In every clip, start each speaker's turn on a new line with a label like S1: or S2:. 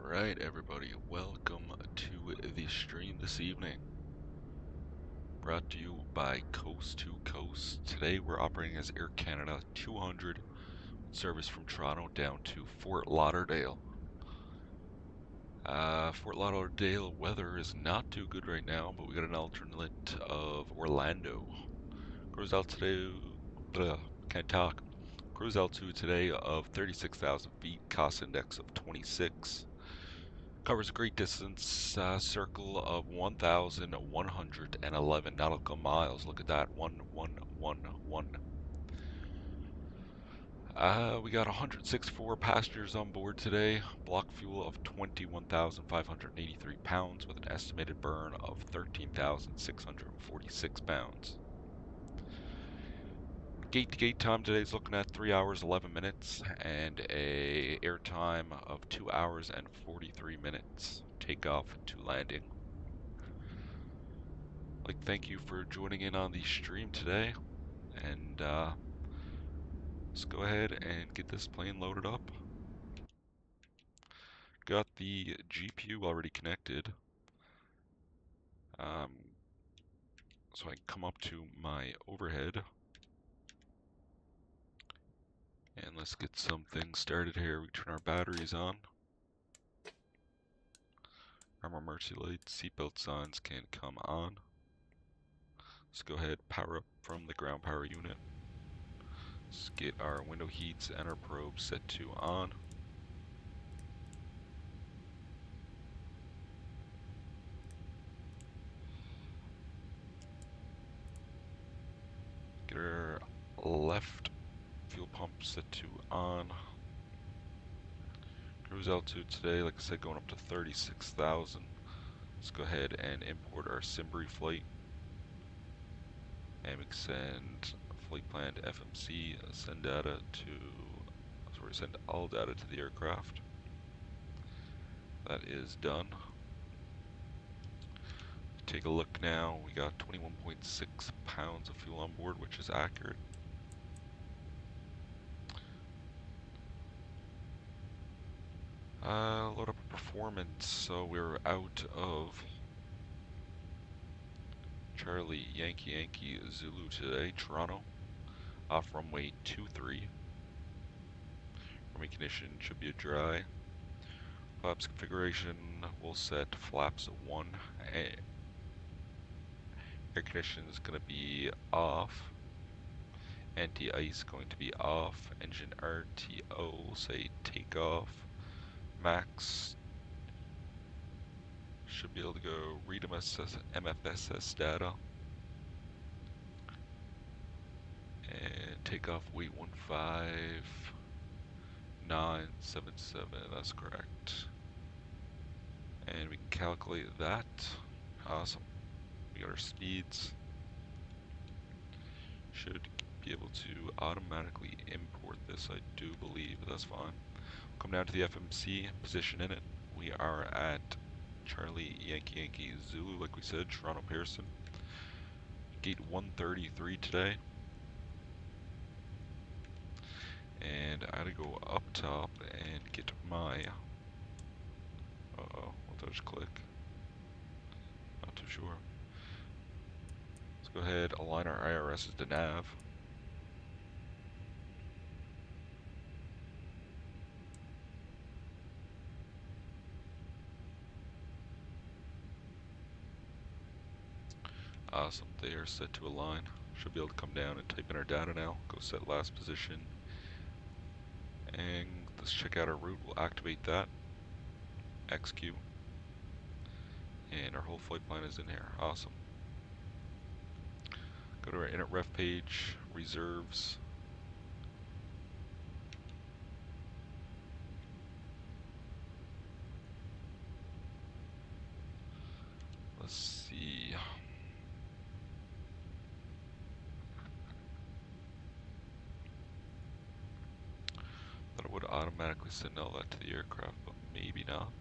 S1: Alright everybody, welcome to the stream this evening. Brought to you by Coast to Coast. Today we're operating as Air Canada 200, service from Toronto down to Fort Lauderdale. Fort Lauderdale weather is not too good right now, but we got an alternate of Orlando. Cruise altitude, can't talk. Cruise altitude today of 36,000 feet, cost index of 26. Covers a great distance, circle of 1,111 nautical miles. Look at that, 1111. We got 164 passengers on board today. Block fuel of 21,583 pounds with an estimated burn of 13,646 pounds. Gate-to-gate time today is looking at 3 hours 11 minutes and a air time of 2 hours and 43 minutes. Takeoff to landing. Thank you for joining in on the stream today, and let's go ahead and get this plane loaded up. Got the GPU already connected, so I can come up to my overhead, and let's get something started here. We turn our batteries on. Armor emergency lights, seatbelt signs can come on. Let's go ahead, power up from the ground power unit. Let's get our window heats and our probe set to on. Get our left fuel pump set to on. Cruise altitude today, like I said, going up to 36,000. Let's go ahead and import our Simbri flight. And we can send flight plan to FMC, send data to, send all data to the aircraft. That is done. Take a look now. We got 21.6 pounds of fuel on board, which is accurate. Load up performance. So we're out of Charlie Yankee Zulu today, Toronto, off runway 23. Runway condition should be a dry. Flaps configuration, we'll set flaps 1. Air condition is going to be off. Anti-ice going to be off. Engine RTO, we'll say takeoff. Max should be able to go read MSFS data. And takeoff weight 15977, that's correct. And we can calculate that. Awesome. We got our speeds. Should be able to automatically import this, I do believe, but that's fine. Come down to the FMC, position in it. We are at Charlie Yankee Zulu, like we said, Toronto Pearson. Gate 133 today. And I gotta go up top and get my, what did I just click? Not too sure. Let's go ahead, align our IRSs to nav. Awesome, they are set to align. Should be able to come down and type in our data now. Go set last position. And let's check out our route. We'll activate that. Execute. And our whole flight plan is in here. Awesome. Go to our init ref page, reserves. Let's see. Thought it would automatically send all that to the aircraft, but maybe not.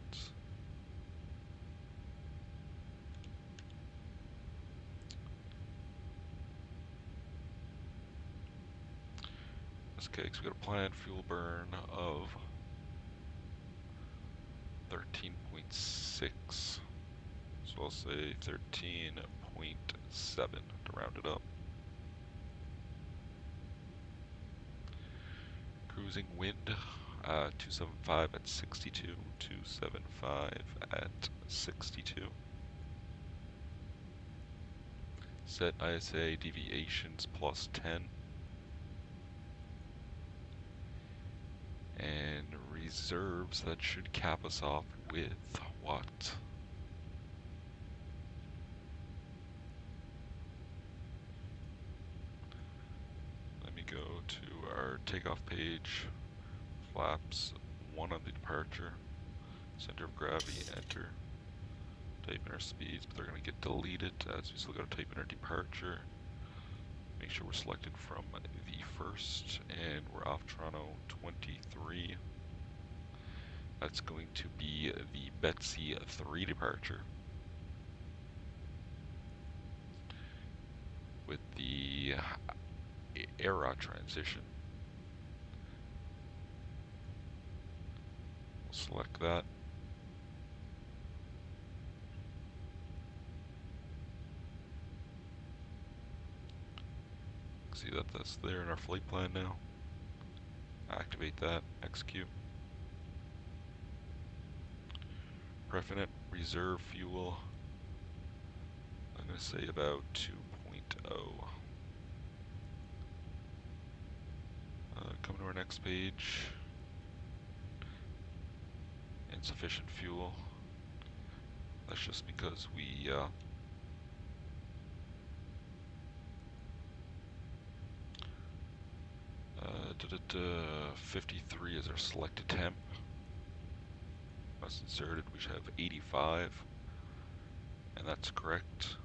S1: Okay, so we got a planned fuel burn of 13.6. So I'll say 13.7 to round it up. Cruising wind, 275 at 62, 275 at 62. Set ISA deviations plus 10. And reserves, that should cap us off with what? Let me go to our takeoff page. Flaps 1 on the departure. Center of gravity, enter. Type in our speeds, but they're going to get deleted as we still got to type in our departure. Make sure we're selected from the first, and we're off Toronto 23. That's going to be the Betsy 3 departure with the era transition. We'll select that. See that that's there in our flight plan now. Activate that, execute. Prefinite reserve fuel. I'm going to say about 2.0. Come to our next page. Insufficient fuel. That's just because we 53 is our selected temp. That's inserted. We should have 85, and that's correct.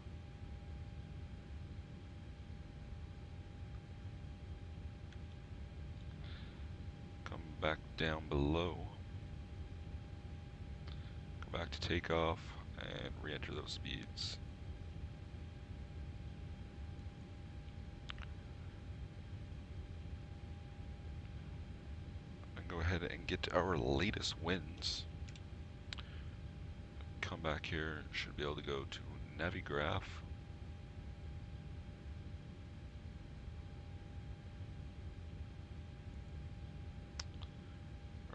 S1: Come back down below. Come back to takeoff and re-enter those speeds. Go ahead and get our latest wins. Come back here, should be able to go to Navigraph.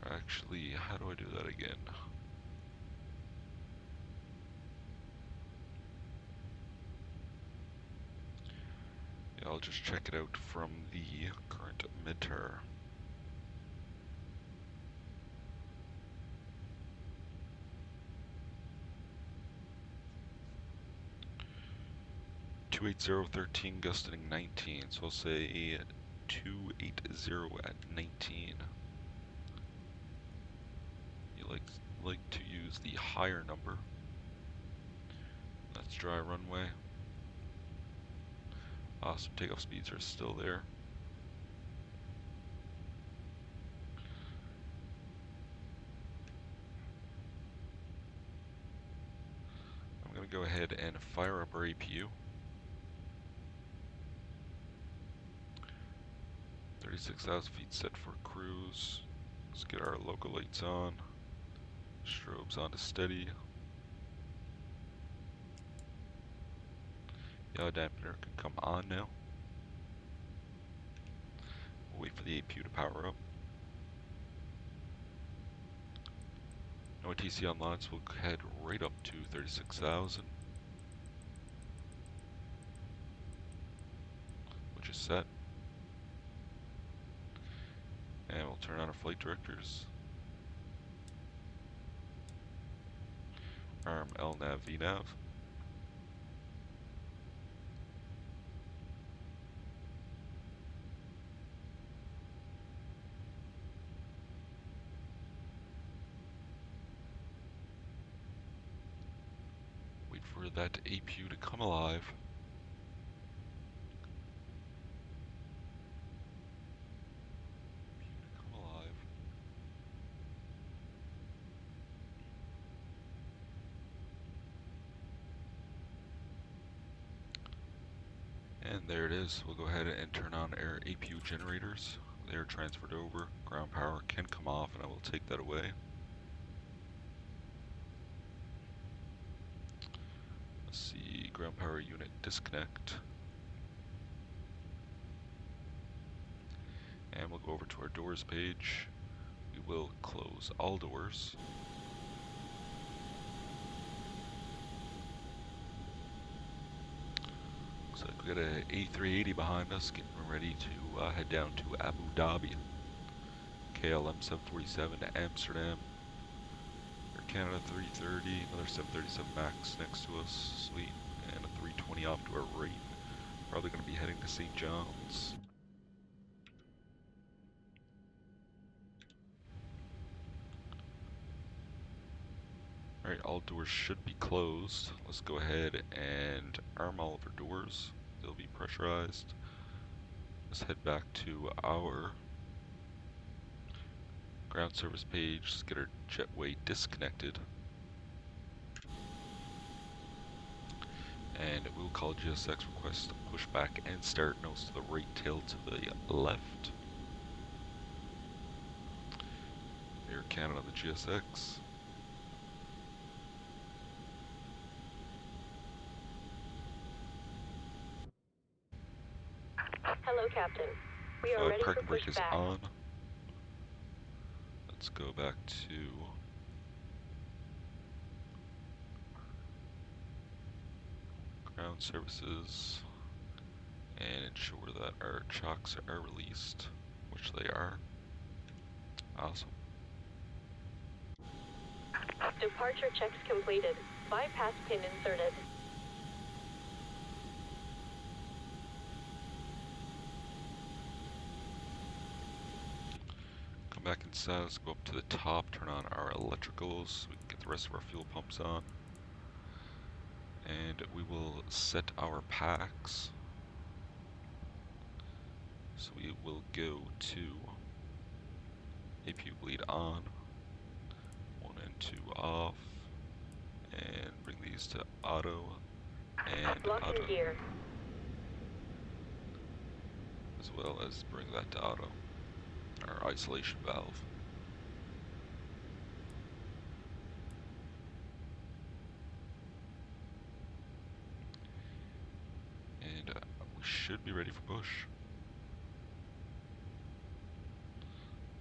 S1: Or actually, how do I do that again? Yeah, I'll just check it out from the current midterm. .280 gusting 19, so I'll say 280 at 19. You like to use the higher number. That's dry runway. Awesome, takeoff speeds are still there. I'm going to go ahead and fire up our APU. 36,000 feet set for cruise. Let's get our local lights on. Strobes on to steady. Yaw dampener can come on now. We'll wait for the APU to power up. No ATC online, so we'll head right up to 36,000. Which is set. And we'll turn on our flight directors. Arm LNAV VNAV. Wait for that APU to come alive. And there it is. We'll go ahead and turn on our APU generators. They are transferred over. Ground power can come off, and I will take that away. power unit disconnect. And we'll go over to our doors page. We will close all doors. Looks like we got a A380 behind us, getting ready to head down to Abu Dhabi. KLM 747 to Amsterdam. Air Canada 330, another 737 MAX next to us, sweet, and a 320 off to our right. Probably going to be heading to St. John's. Alright, all doors should be closed. Let's go ahead and arm all of our doors. They'll be pressurized. Let's head back to our ground service page. Let's get our jetway disconnected. And we'll call GSX, request pushback and start nose to the right, tail to the left. Air Canada on the GSX.
S2: Hello, Captain. We are ready for
S1: Parking brake is
S2: pushback.
S1: on. Let's go back to ground services and ensure that our chocks are released, which they are. Awesome.
S2: Departure checks completed. Bypass pin inserted.
S1: Come back inside, let's go up to the top, turn on our electricals so we can get the rest of our fuel pumps on. And we will set our packs. So we will go to APU bleed on, 1 and 2 off, and bring these to auto and
S2: Lock
S1: auto,
S2: in gear.
S1: as well as bring that to auto, our isolation valve. And we should be ready for push.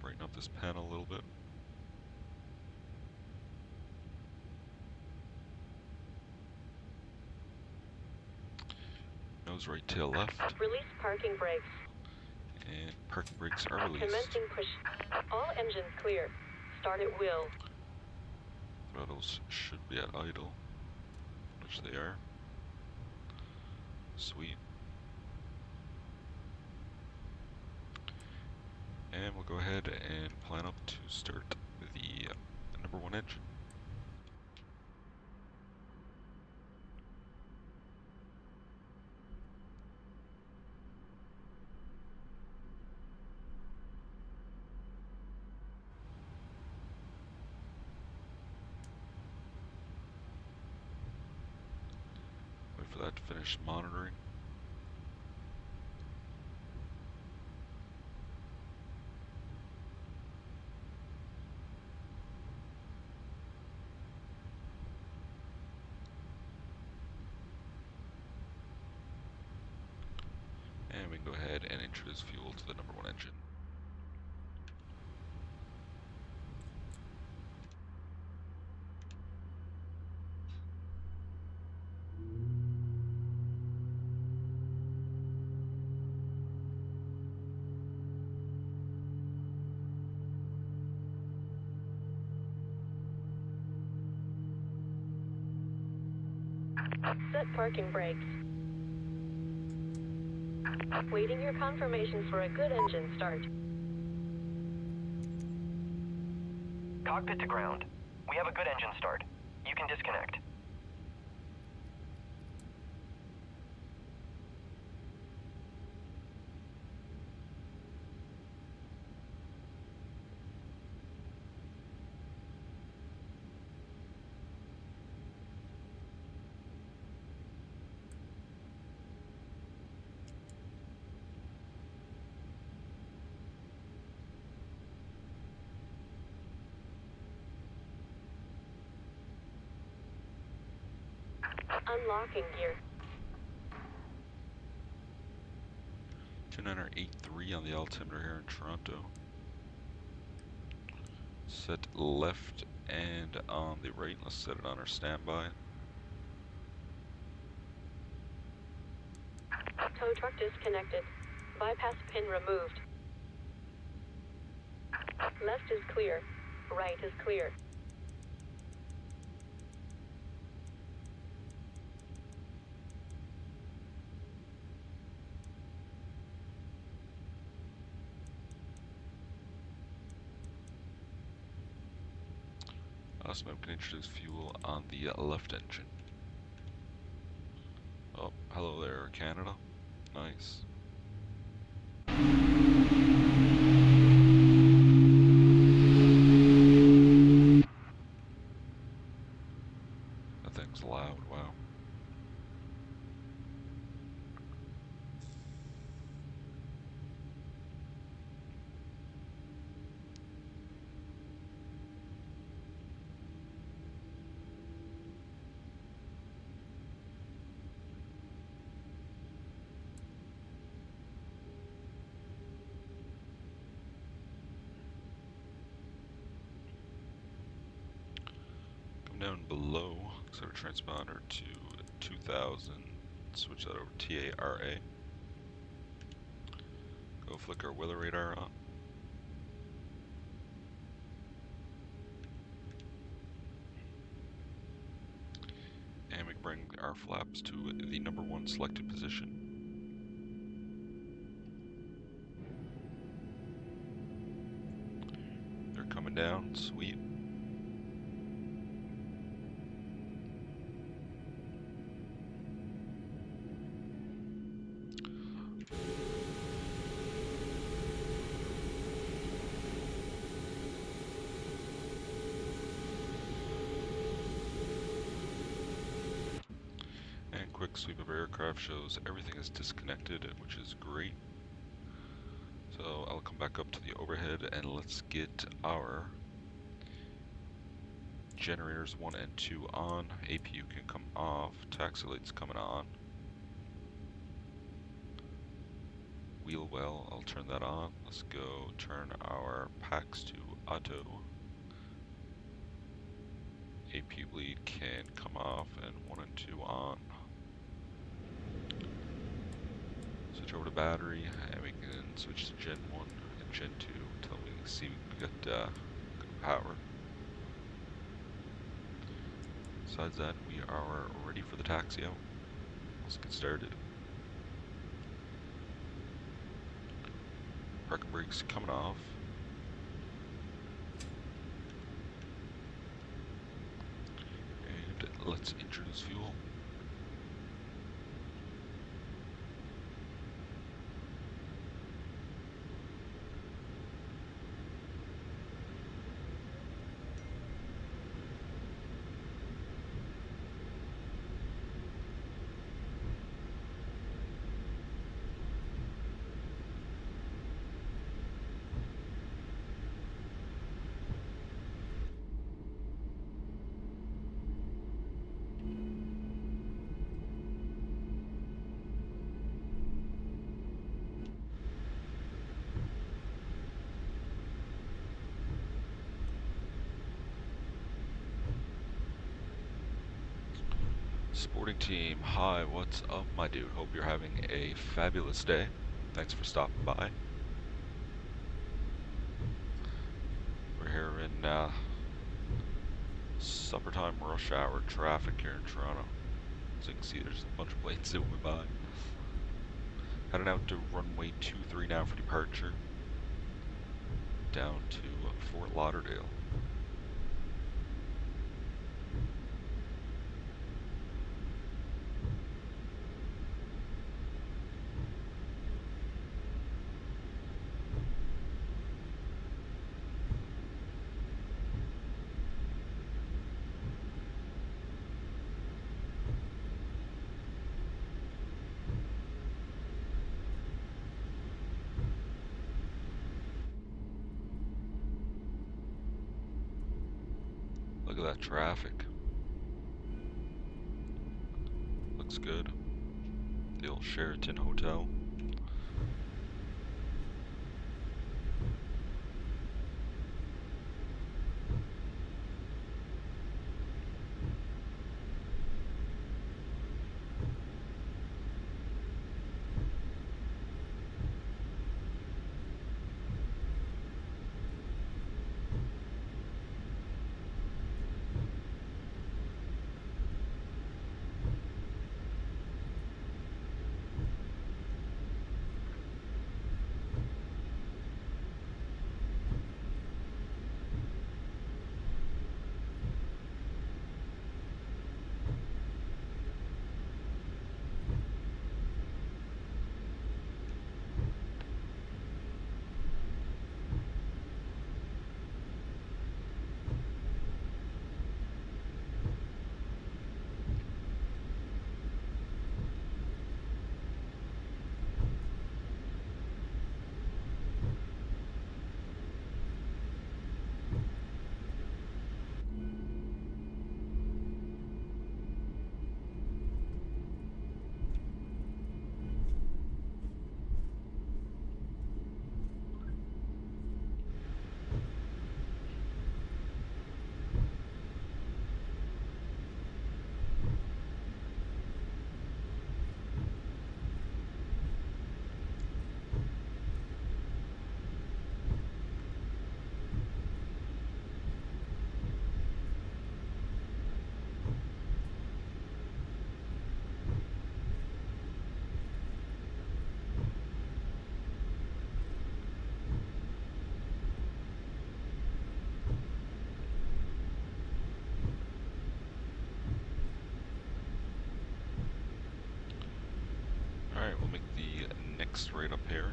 S1: Brighten up this panel a little bit. Nose right, tail left.
S2: Release parking brakes.
S1: And parking brakes are released.
S2: Commencing push. All engines clear. Start at will.
S1: Throttles should be at idle, which they are. Sweet. And we'll go ahead and plan up to start the number 1 engine. Wait for that to finish monitoring. And we can go ahead and introduce fuel to the number 1 engine.
S2: Set parking brakes. Waiting your confirmations for a good engine start.
S3: Cockpit to ground. We have a good engine start. You can disconnect.
S2: Unlocking gear.
S1: 2983 on the altimeter here in Toronto. Set left and on the right. Let's set it on our standby.
S2: Tow truck disconnected. Bypass pin removed. Left is clear. Right is clear.
S1: So I'm going to introduce fuel on the left engine. Oh, hello there, Canada. Nice. That thing's loud, wow. Down below, set our transponder to 2000, switch that over to TARA. Go flick our weather radar on. And we bring our flaps to the #1 selected position. They're coming down, sweet. Quick sweep of aircraft shows everything is disconnected, which is great. So I'll come back up to the overhead and let's get our generators 1 and 2 on. APU can come off, taxi lights coming on. Wheel well, I'll turn that on. Let's go turn our packs to auto. APU bleed can come off and 1 and 2 on. Switch over to battery and we can switch to Gen 1 and Gen 2 until we see we got good power. Besides that, we are ready for the taxi out. Let's get started. Parking brakes coming off. And let's introduce fuel. Sporting team, hi, what's up, my dude? Hope you're having a fabulous day. Thanks for stopping by. We're here in supper time rush hour traffic here in Toronto. As you can see, there's a bunch of planes zooming by. Heading out to runway 23 now for departure. Down to Fort Lauderdale. Look at that traffic. Looks good. The old Sheraton Hotel. Alright, we'll make the next right up here.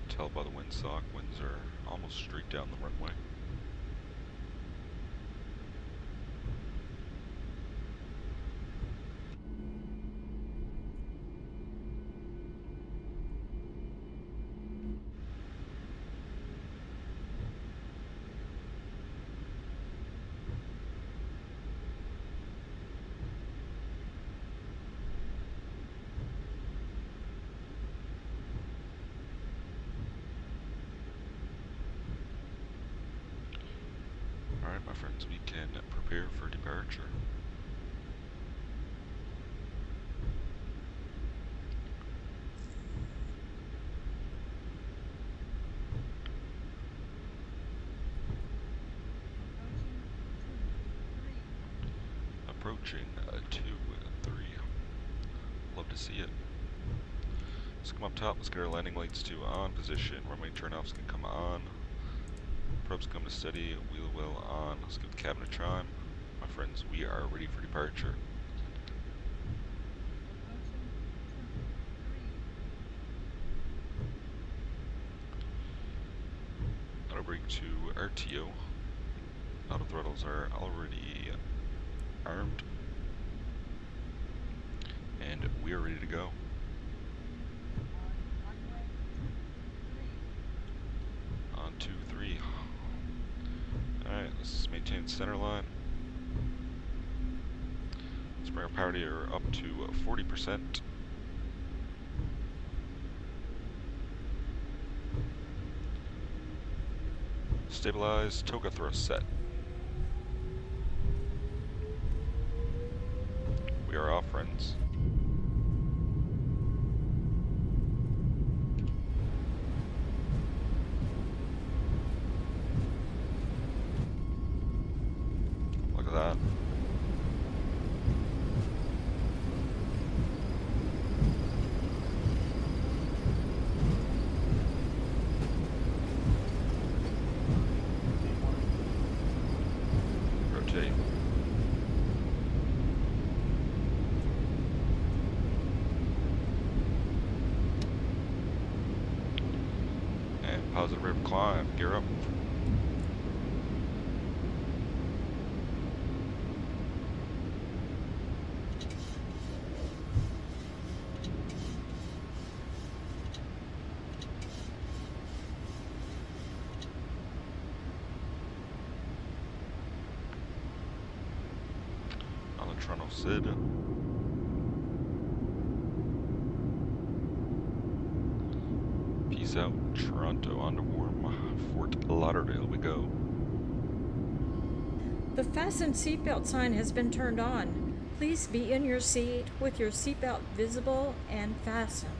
S1: Tell by the windsock, winds are almost straight down the runway. Alright, my friends, we can prepare for departure. Approaching 2-3. Love to see it. Let's come up top. Let's get our landing lights to on position. Runway turnoffs can come on. Probes come to steady. Wheel well on. Let's give the cabin a chime. My friends, we are ready for departure. Auto brake to RTO. Auto throttles are already armed. And we are ready to go. On 2-3. Alright, let's maintain center line. Let's bring our power meter up to 40%. Stabilize, toga thrust set. We are off, friends. Look at that. Rotate. And positive rate of climb. Gear up. On the Toronto SID. Peace out, Toronto. On to warm Fort Lauderdale we go.
S4: The fasten seatbelt sign has been turned on. Please be in your seat with your seatbelt visible and fastened.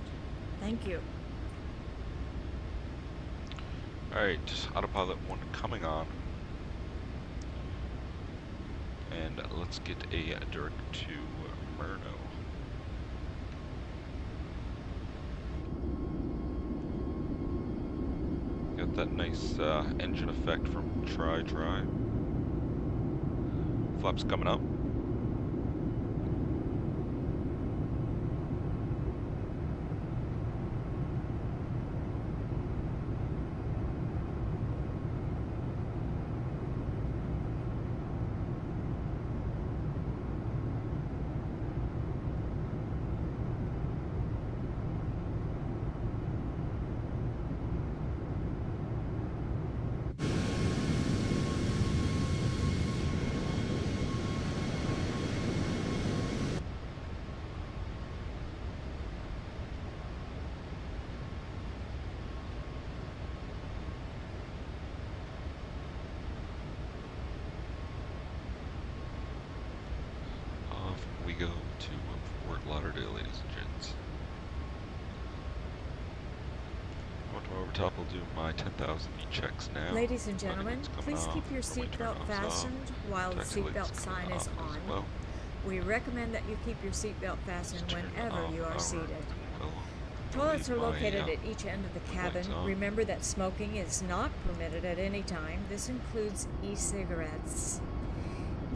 S4: Thank you.
S1: Alright, autopilot 1 coming on. And let's get a direct to Murno. Got that nice engine effect from Try. Flaps coming up. We go to Fort Lauderdale, ladies and gents. Over top, I'll do my 10,000 checks now.
S4: Ladies and gentlemen,
S1: Landing lights
S4: please
S1: coming
S4: keep your
S1: off, runway
S4: seatbelt
S1: turnoffs
S4: fastened
S1: off,
S4: while the
S1: taxi lights
S4: seatbelt sign
S1: coming
S4: is
S1: off
S4: on.
S1: as well.
S4: We recommend that you keep your seatbelt fastened
S1: Turn
S4: whenever
S1: off
S4: you are
S1: our
S4: seated.
S1: well,
S4: Toilets are
S1: leave my,
S4: located at each end of the cabin.
S1: lights on.
S4: Remember that smoking is not permitted at any time. This includes e-cigarettes.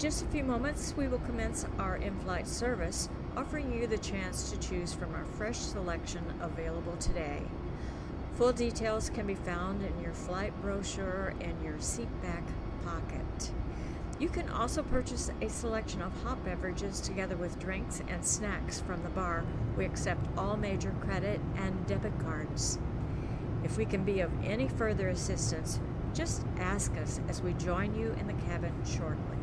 S4: just a few moments, we will commence our in-flight service, offering you the chance to choose from our fresh selection available today. Full details can be found in your flight brochure and your seat back pocket. You can also purchase a selection of hot beverages together with drinks and snacks from the bar. We accept all major credit and debit cards. If we can be of any further assistance, just ask us as we join you in the cabin shortly.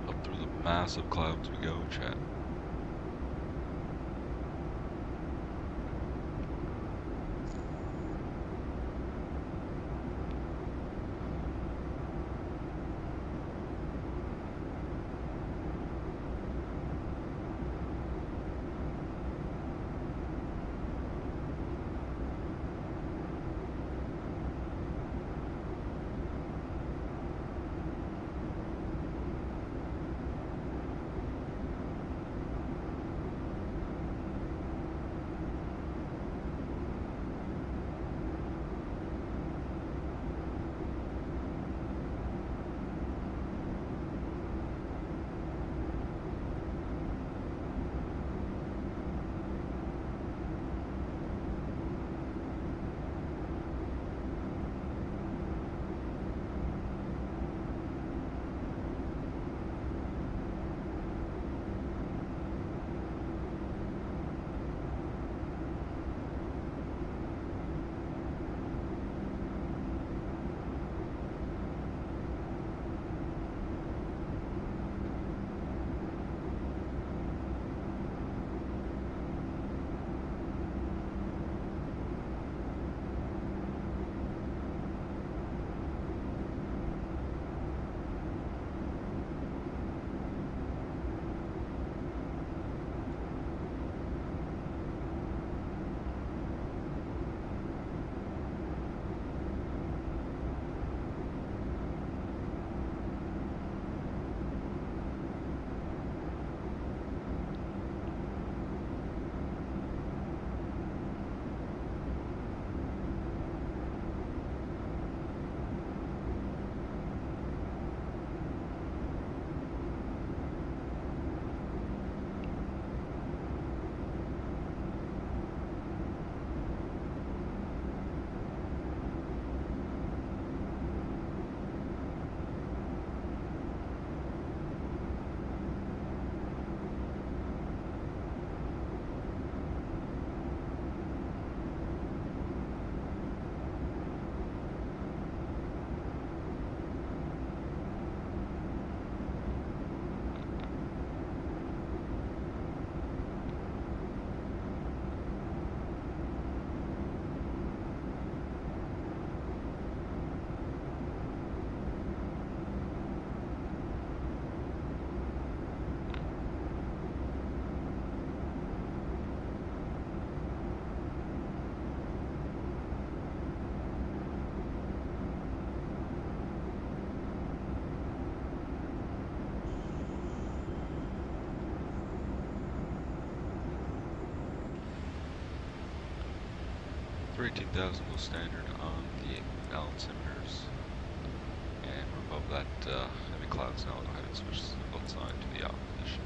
S1: Up through the massive clouds we go, chat. For 18,000 will standard on the altimeters, and we're above that heavy clouds now. Go ahead and switch the seatbelt sign to the off position.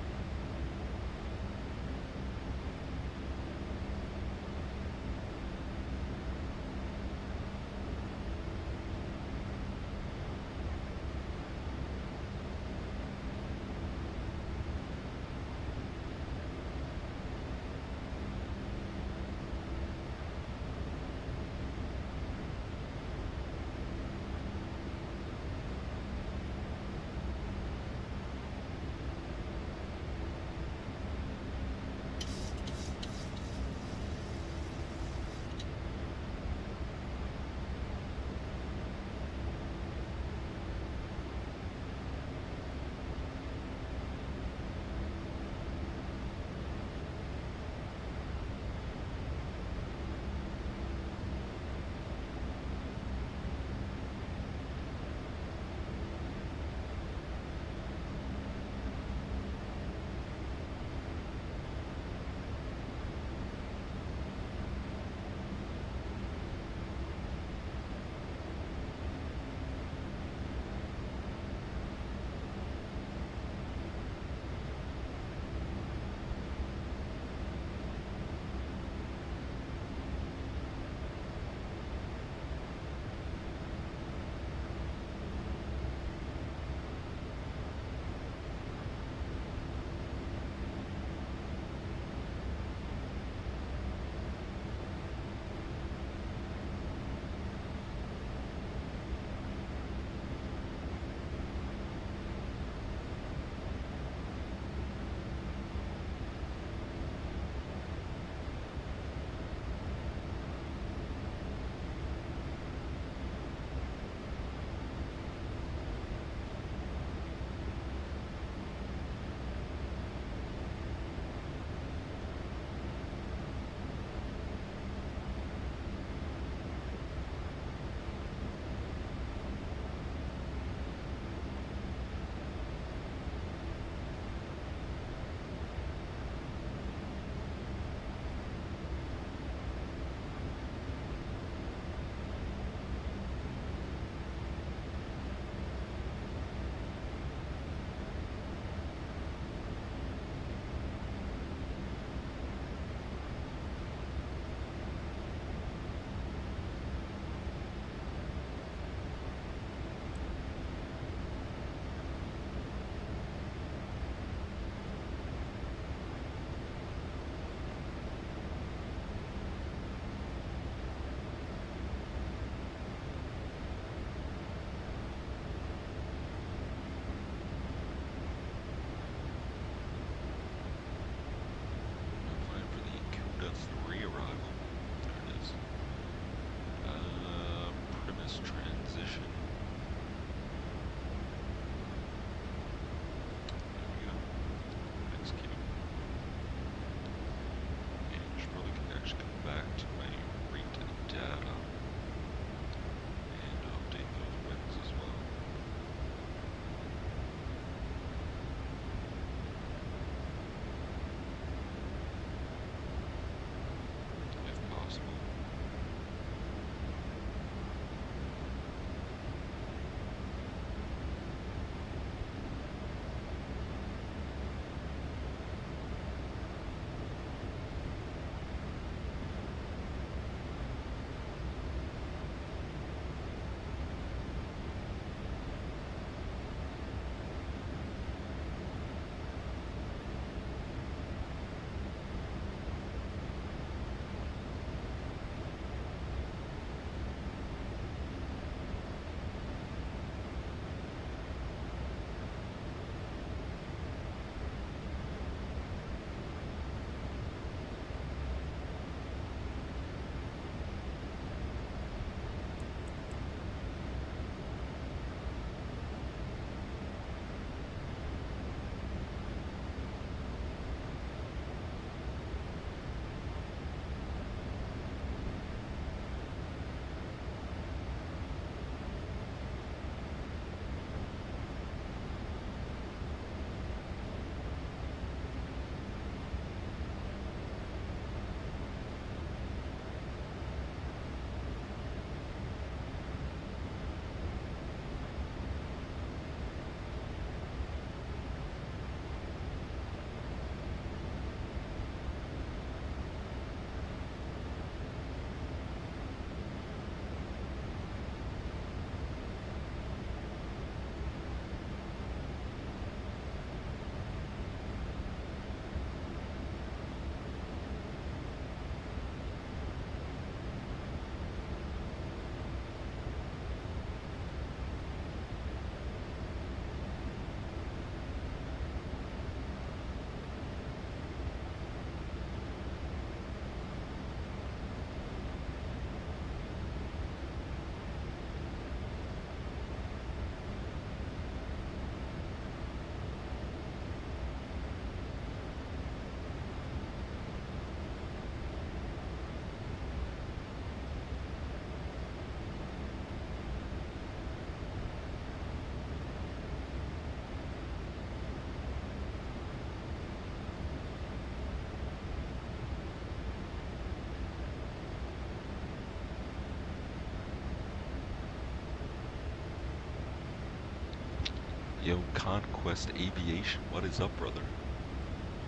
S1: Yo, Conquest Aviation, what is up, brother?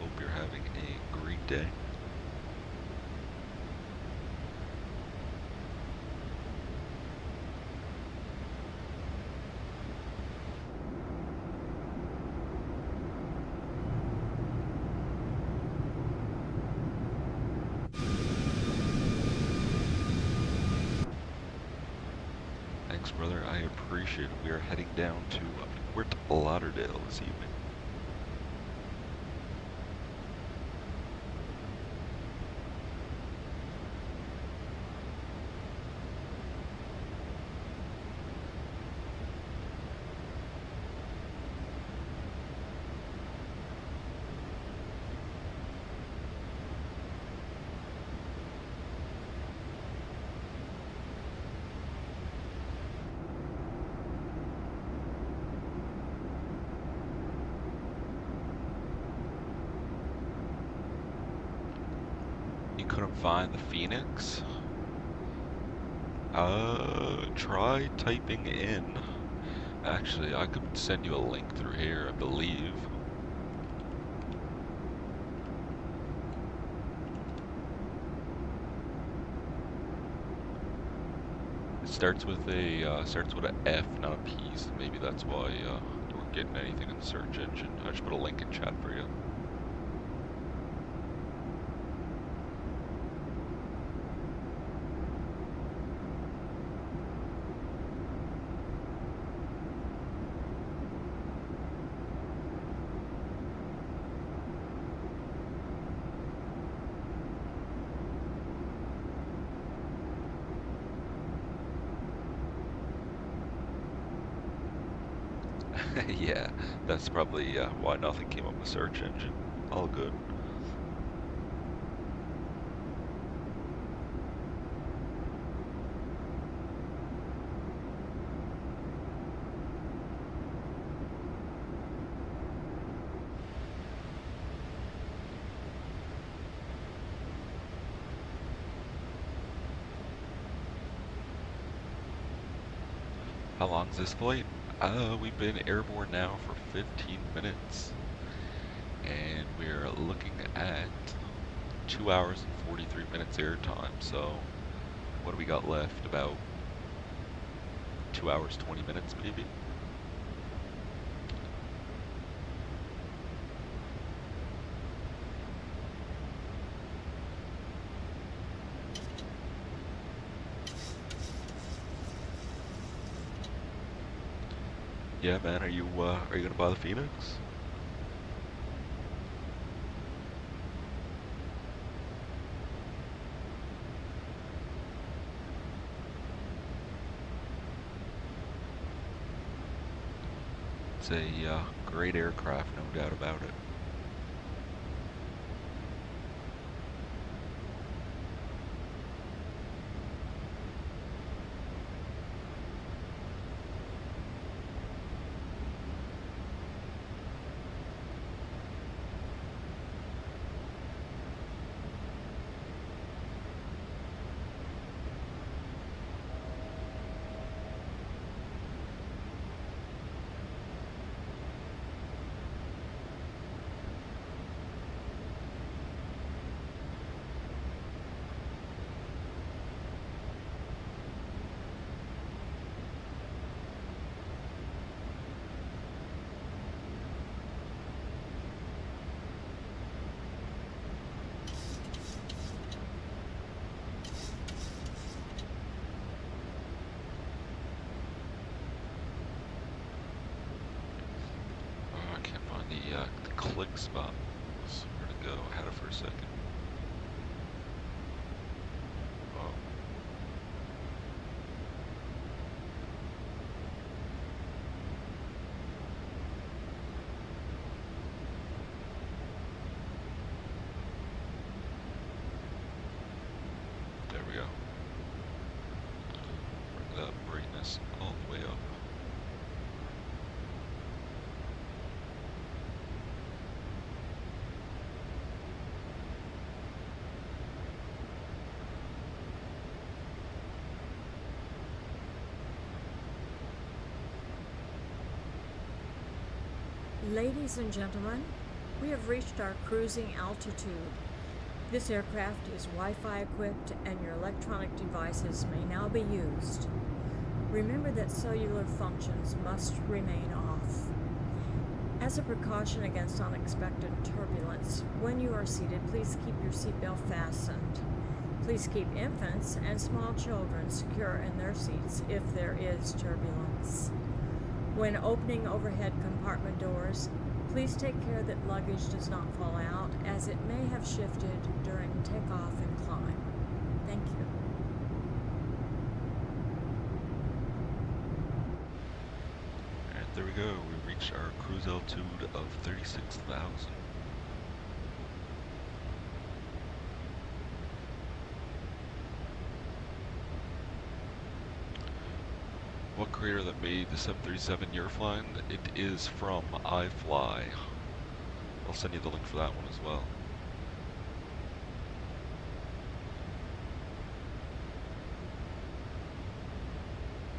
S1: Hope you're having a great day. Thanks, brother. I appreciate it. We are heading down to Fort Lauderdale this evening. You couldn't find the Phoenix? Try typing in. Actually, I could send you a link through here, I believe. It starts with a F, not a P, so maybe that's why you weren't getting anything in the search engine. I just put a link in chat for you. Yeah, that's probably why nothing came up in the search engine. All good. How long is this flight? We've been airborne now for 15 minutes. And we're looking at 2 hours and 43 minutes airtime. So, what do we got left? About 2 hours, 20 minutes maybe? Yeah, man, are you gonna buy the Phoenix? It's a great aircraft, no doubt about it. Oh, I can't find the click spot. Where to go? I had it for a second. Oh. There we go. Bring that brightness all the way up.
S4: Ladies and gentlemen, we have reached our cruising altitude. This aircraft is Wi-Fi equipped and your electronic devices may now be used. Remember that cellular functions must remain off. As a precaution against unexpected turbulence, when you are seated, please keep your seatbelt fastened. Please keep infants and small children secure in their seats if there is turbulence. When opening overhead compartment doors, please take care that luggage does not fall out, as it may have shifted during takeoff and climb. Thank you.
S1: Alright, there we go. We reached our cruise altitude of 36,000. What creator that made the 737 you're flying? It is from iFly. I'll send you the link for that one as well.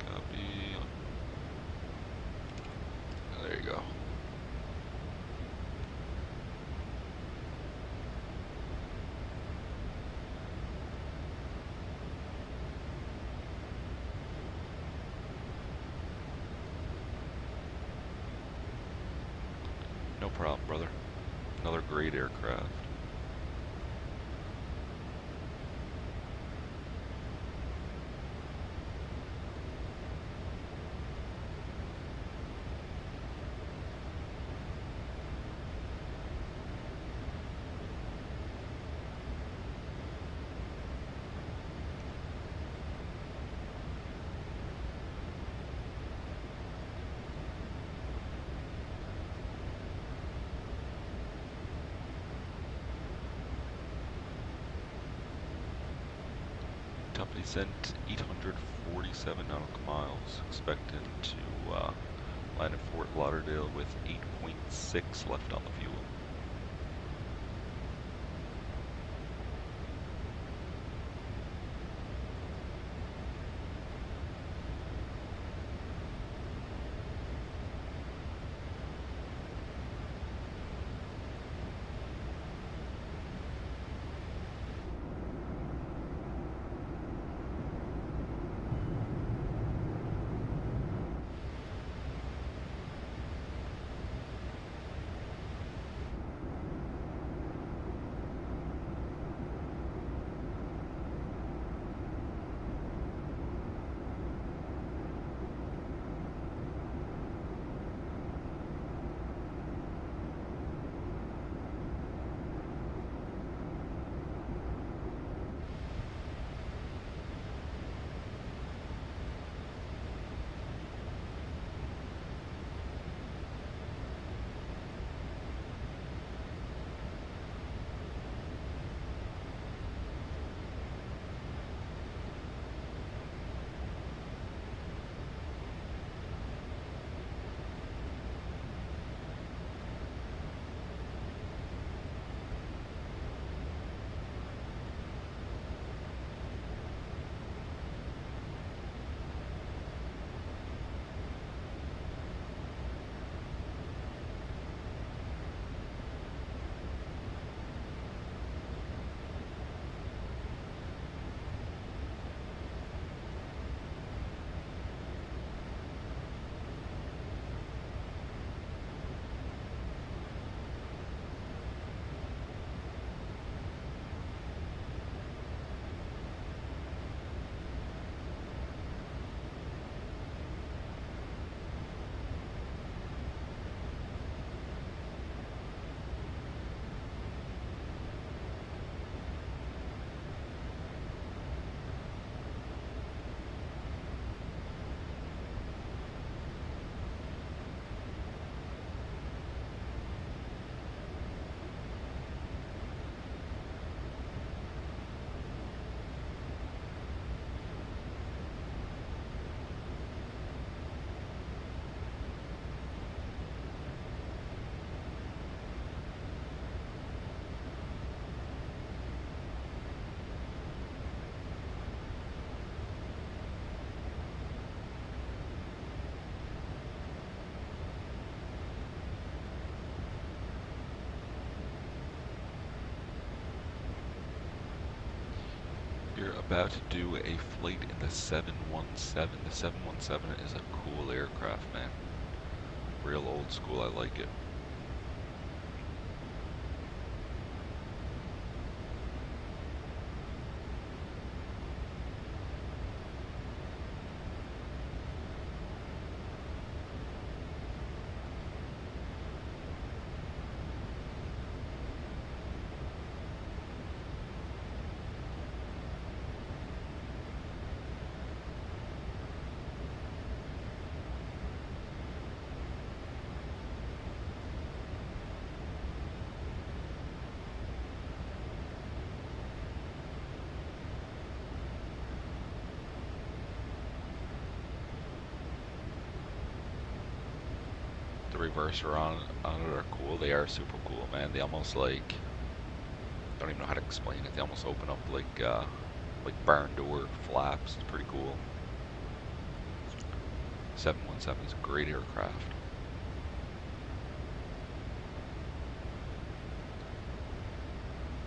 S1: Copy. There you go. No problem, brother. Another great aircraft. Company sent 847 nautical miles, expecting to land at Fort Lauderdale with 8.6 left on the fuel. about to do a flight in the 717. The 717 is a cool aircraft, man. Real old school, I like it. The reverser on it are cool. They are super cool, man. They almost like, don't even know how to explain it. They almost open up like barn door flaps. It's pretty cool. 717 is a great aircraft.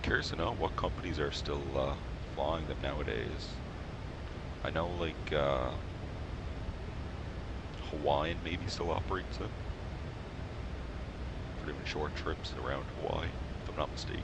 S1: Curious to know what companies are still flying them nowadays. I know like Hawaiian maybe still operates it for doing short trips around Hawaii, if I'm not mistaken.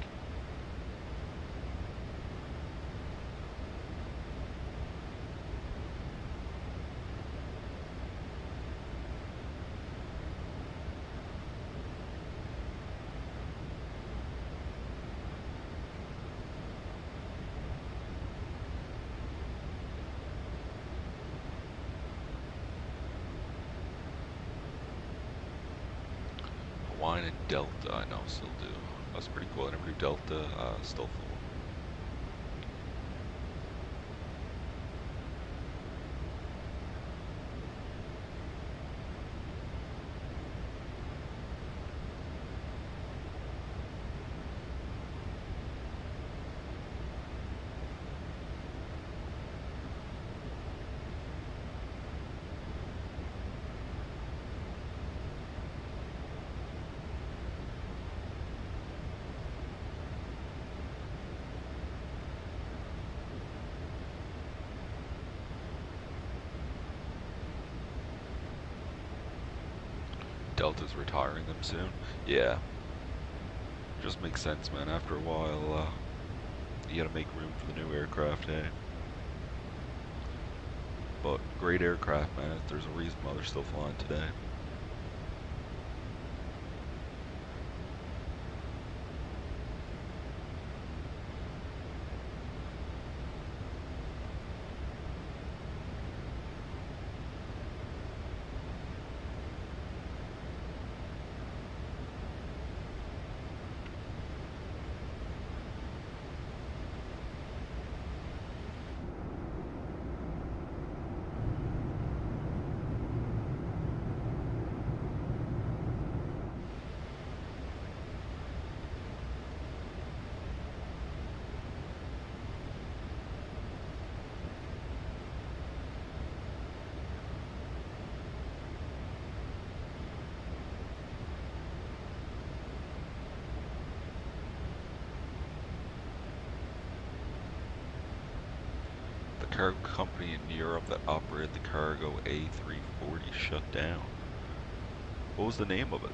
S1: Hawaiian and Delta, I know, still do. That's pretty cool. I never knew Delta still flew. Delta's retiring them soon. Yeah. Just makes sense, man. After a while, you gotta make room for the new aircraft, eh? But great aircraft, man. There's a reason why they're still flying today. Cargo company in Europe that operated the cargo A340 shut down. What was the name of it?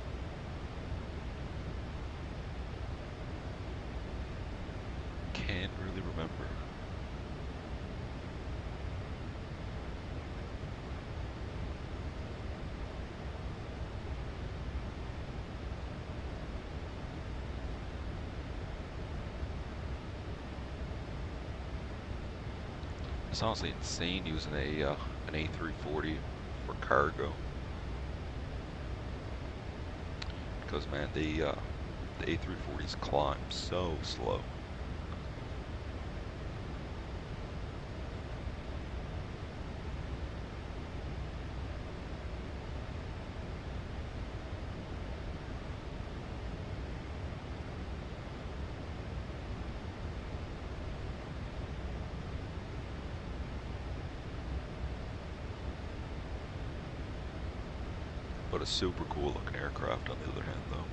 S1: Can't really remember. It's honestly insane using an A340 for cargo. Because man, the A340s climb so slow. But a super cool looking aircraft on the other hand, though.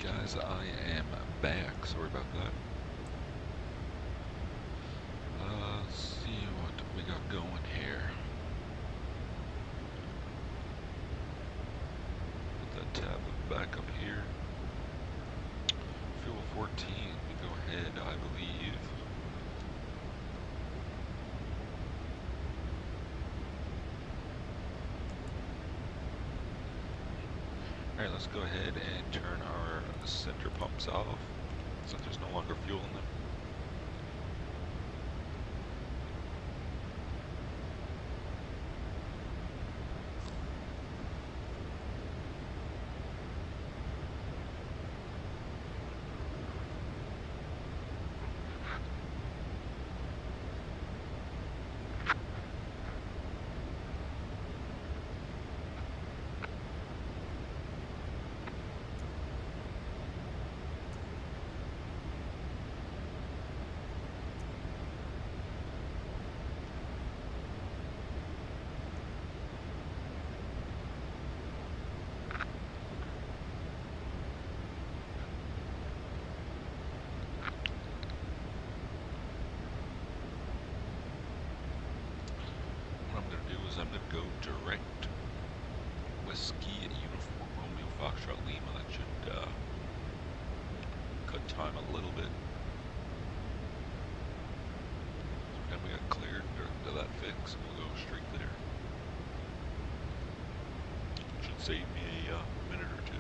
S1: Guys, I am back. Sorry about that. Let's see what we got going here. Put that tab back up here. Fuel 14, we go ahead, I believe. Alright, let's go ahead and turn our center pumps off, since there's no longer fuel in them. I'm going to go direct Whiskey Uniform Romeo Foxtrot Lima. That should cut time a little bit. So then we got cleared to that fix. We'll go straight there. Should save me a minute or two.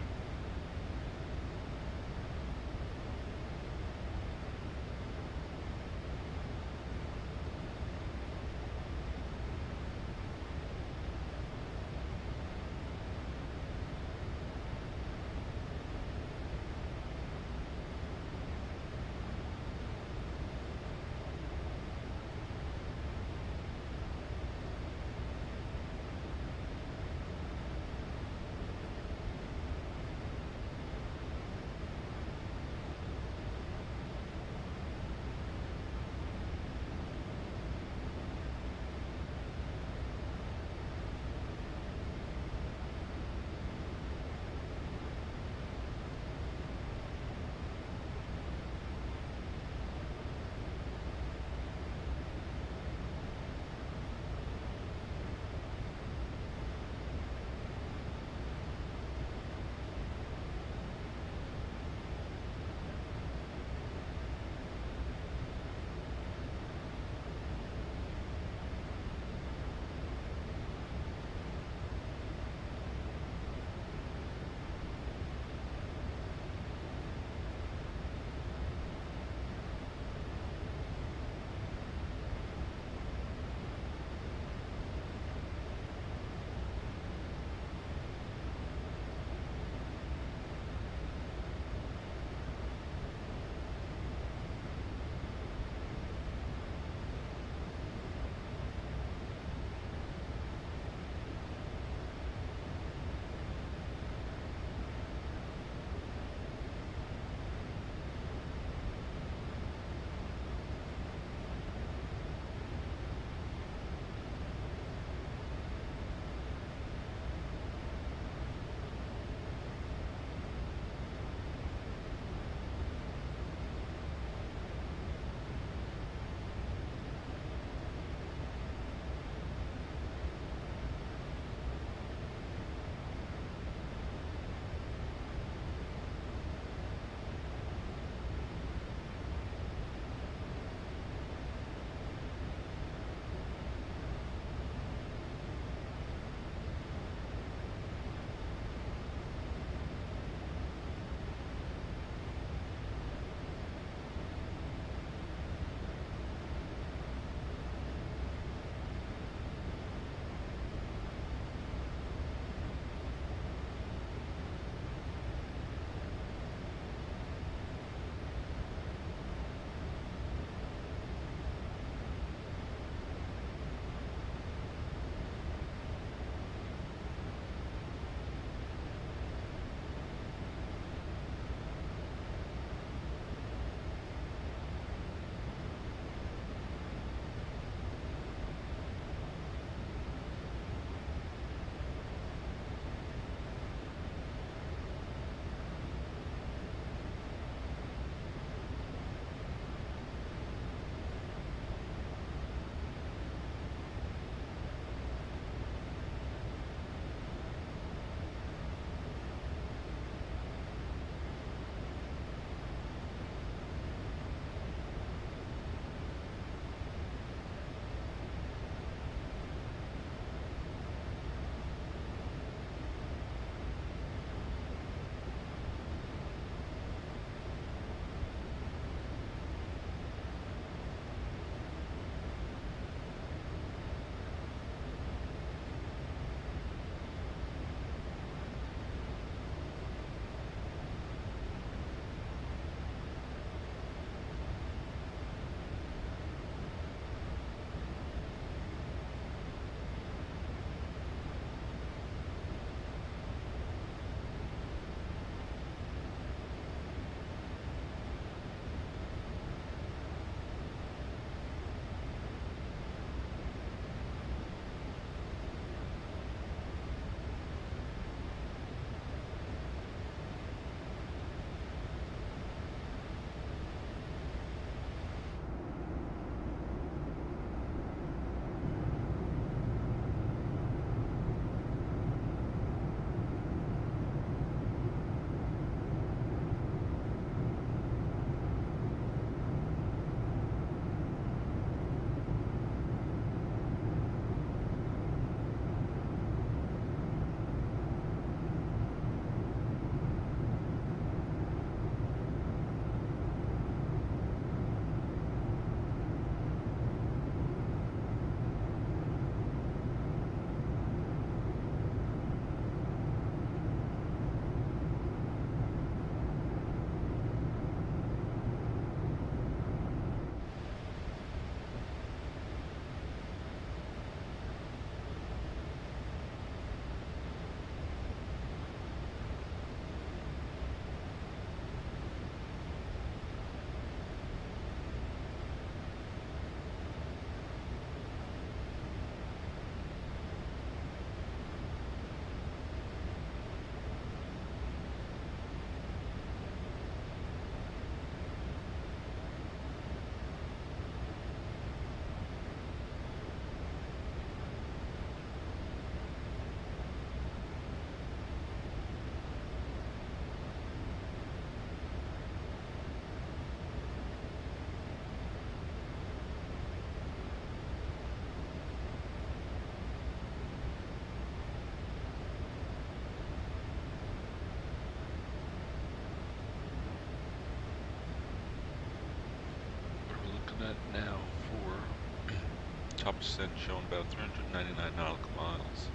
S1: looking at now for top descent showing about 399 nautical miles.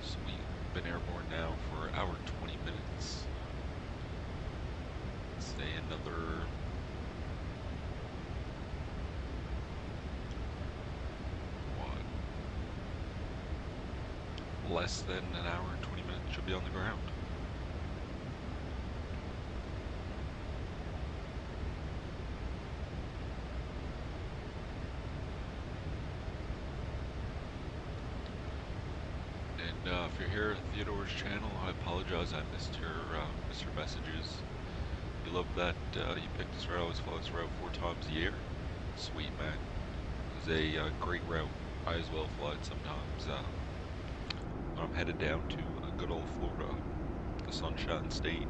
S1: Sweet. Been airborne now for an hour 20 minutes. Say another less than an hour and 20 minutes should be on the ground. And if you're here at Theodore's channel, I apologize I missed your messages. You love that you picked this route. I always follow this route 4 times a year. Sweet, man. It's a great route. I as well fly it sometimes. I'm headed down to good old Florida, the Sunshine State.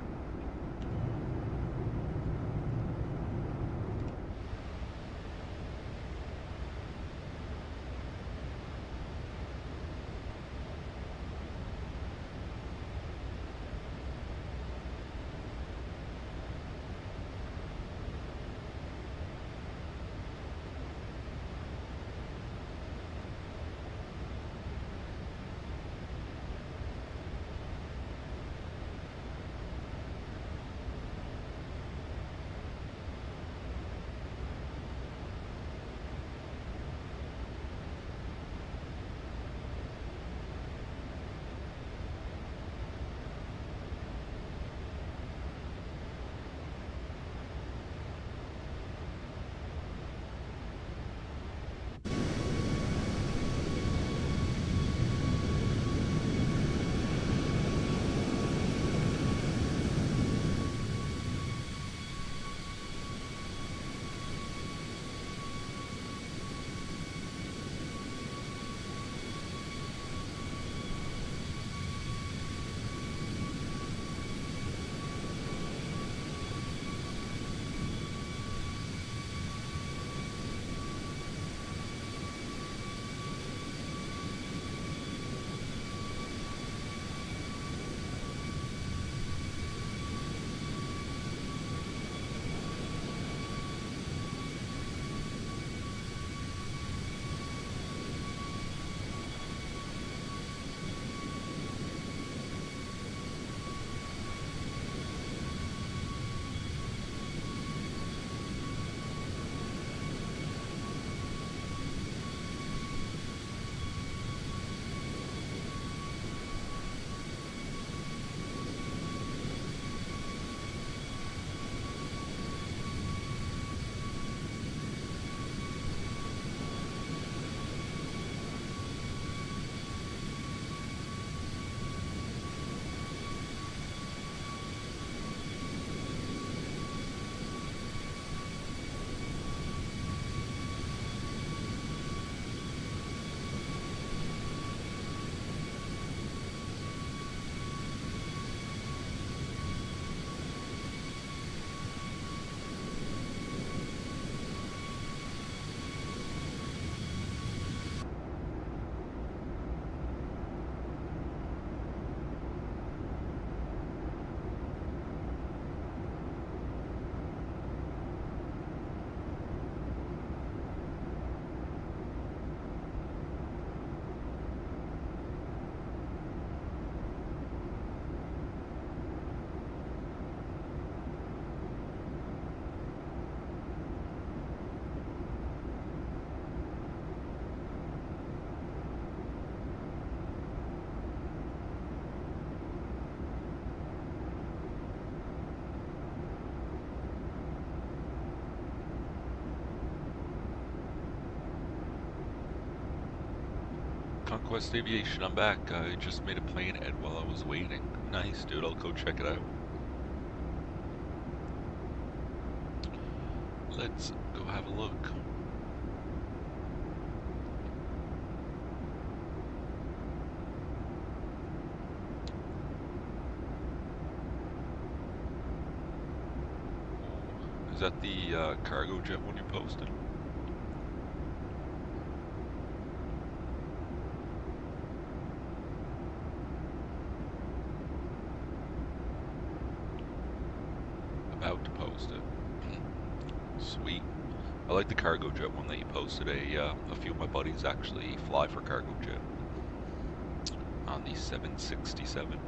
S1: Conquest Aviation, I'm back. I just made a plane ed while I was waiting. Nice, dude. I'll go check it out. Let's go have a look. Is that the cargo jet one you posted? About to post it. Sweet. I like the cargo jet one that you posted. A few of my buddies actually fly for cargo jet on the 767.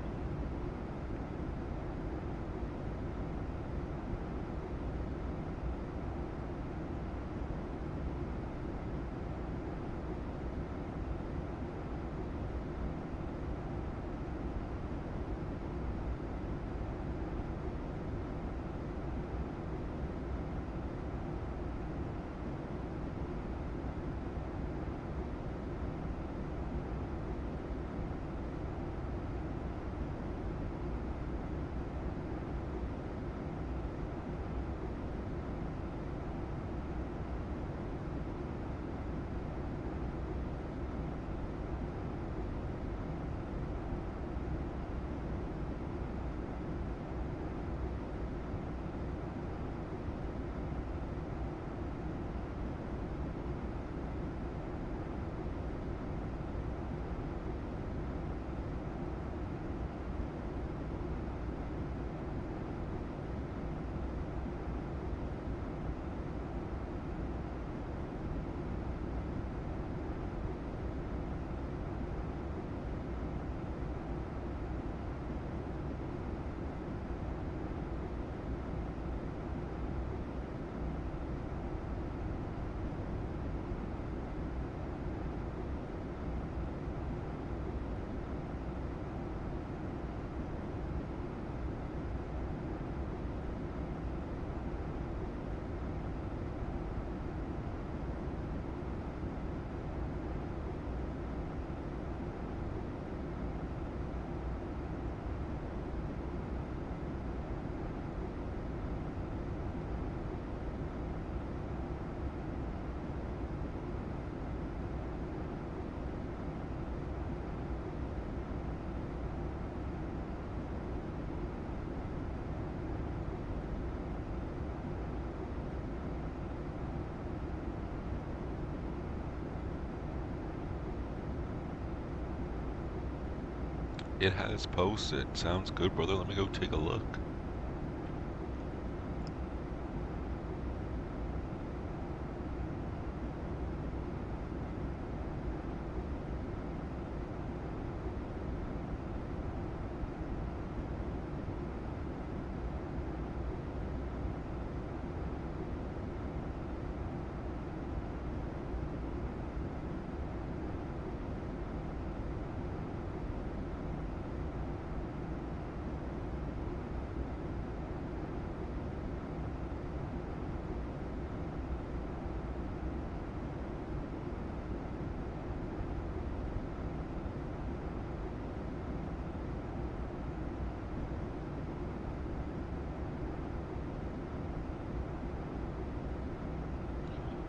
S1: It has posted. Sounds good, brother. Let me go take a look.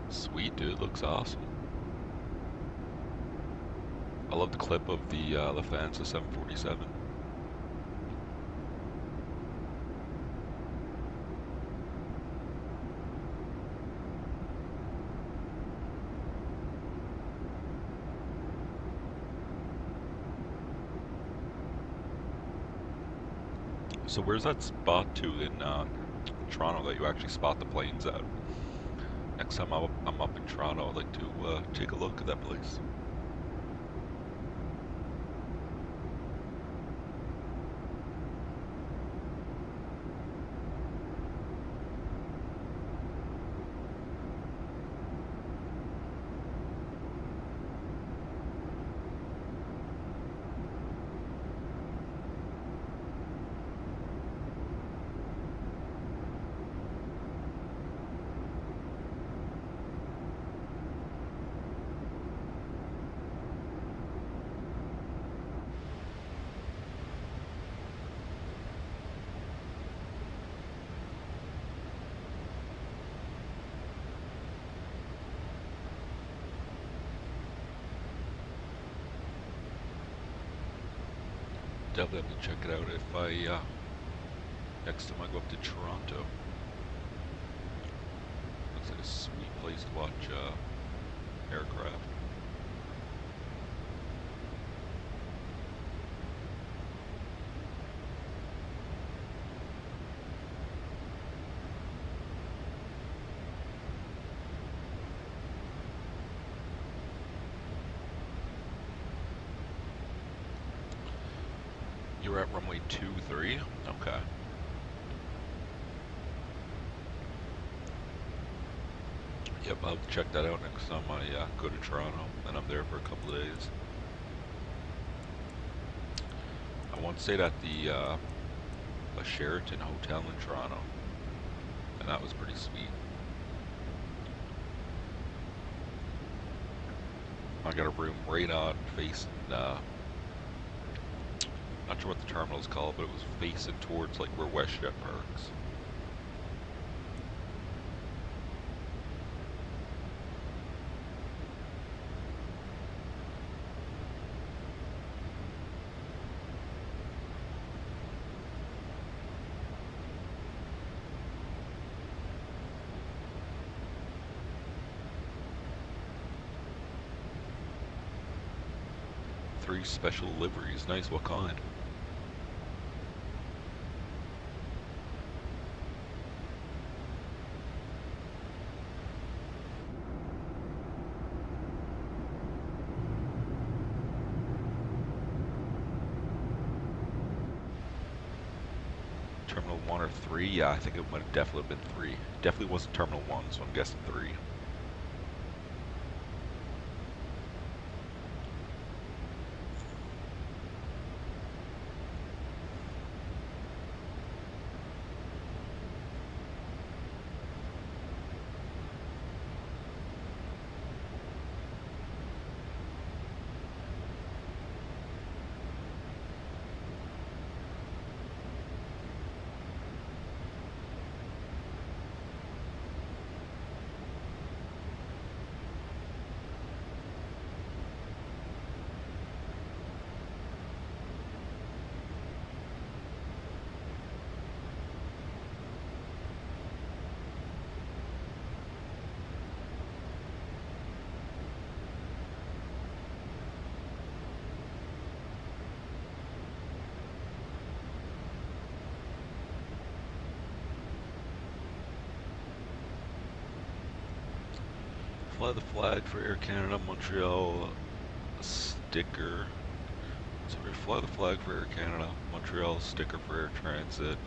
S1: Sweet, dude. Looks awesome. I love the clip of the Lufthansa 747. So where's that spot to in Toronto that you actually spot the planes at? Next time I'm up in Toronto, I'd like to take a look at that place. Definitely have to check it out if I next time I go up to Toronto. Looks like a sweet place to watch aircraft. we're at runway 23. Okay. Yep, I'll have to check that out next time I go to Toronto, and I'm there for a couple of days. I once stayed at the a Sheraton hotel in Toronto, and that was pretty sweet. I got a room right on facing, not sure what the terminal is called, but it was facing towards like where WestJet parks. Three special liveries. Nice. What kind? Terminal 1 or 3? Yeah, I think it might have definitely been 3. Definitely wasn't Terminal 1, so I'm guessing 3. Fly the flag for Air Canada, Montreal sticker. Sorry, fly the flag for Air Canada, Montreal sticker for Air Transit,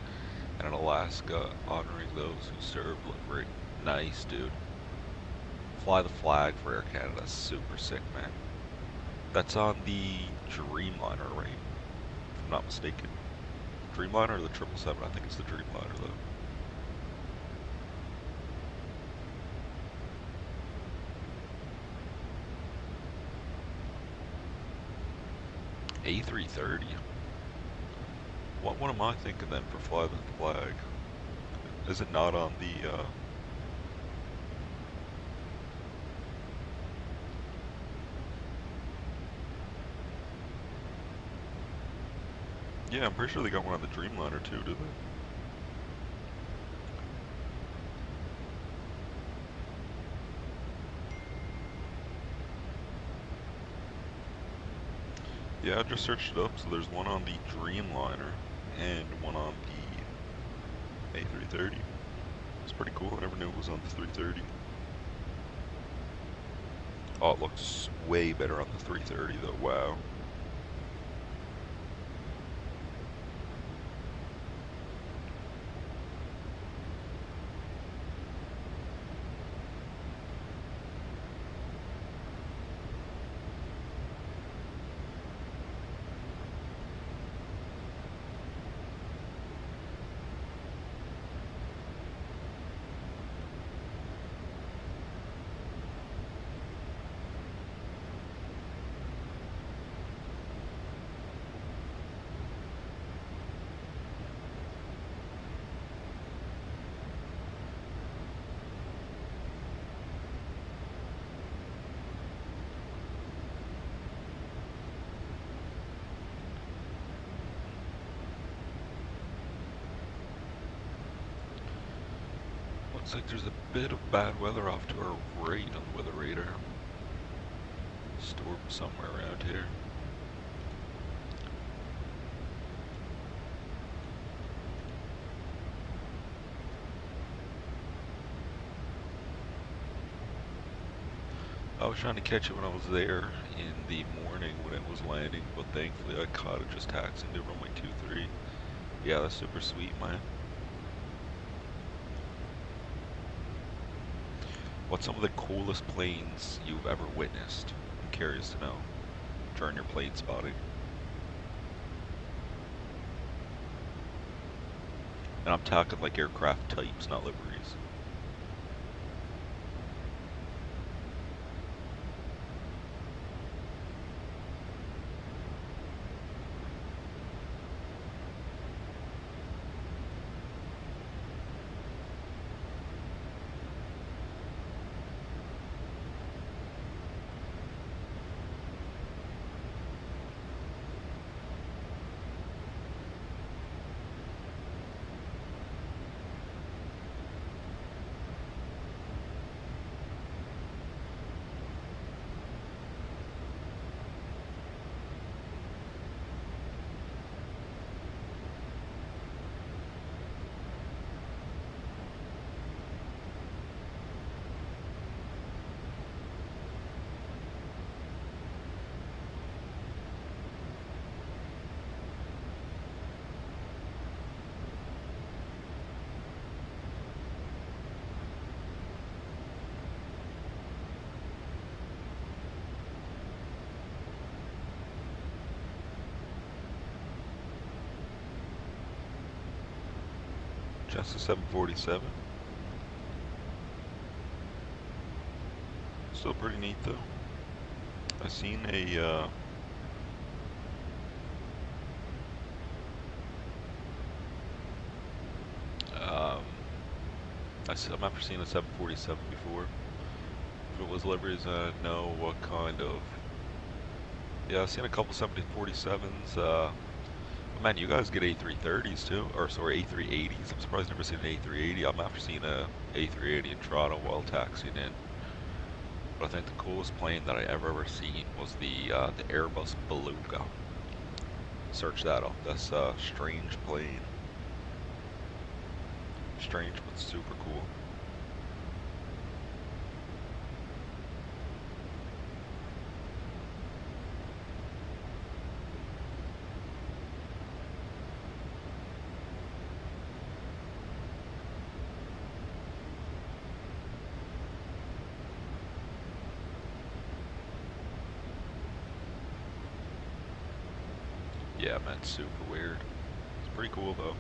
S1: and in Alaska, honoring those who served livery. Nice, dude. Fly the flag for Air Canada, super sick, man. That's on the Dreamliner, right? If I'm not mistaken. Dreamliner or the 777? I think it's the Dreamliner, though. A330. What am I thinking then for fly the flag? Is it not on the Yeah, I'm pretty sure they got one on the Dreamliner too, do they? Yeah, I just searched it up, so there's one on the Dreamliner and one on the A330. It's pretty cool, I never knew it was on the 330. Oh, it looks way better on the 330 though, wow. Looks like there's a bit of bad weather off to our right on the weather radar. Storm somewhere around here. was trying to catch it when I was there in the morning when it was landing, but thankfully I caught it just taxiing to runway 23. Yeah, that's super sweet, man. What's some of the coolest planes you've ever witnessed? I'm curious to know during your plane spotting. And I'm talking like aircraft types, not liveries. Just a 747. Still pretty neat though. I seen a I've never seen a 747 before. If it was liveries, I know what kind of. Yeah, I've seen a couple 747s. Man, you guys get A330s too, or sorry, A380s. I'm surprised I've never seen an A380. I'm after seeing a A380 in Toronto while taxiing in. But I think the coolest plane that I ever seen was the Airbus Beluga. Search that up. That's a strange plane. Strange but super cool. Yeah, man, super weird. It's pretty cool though.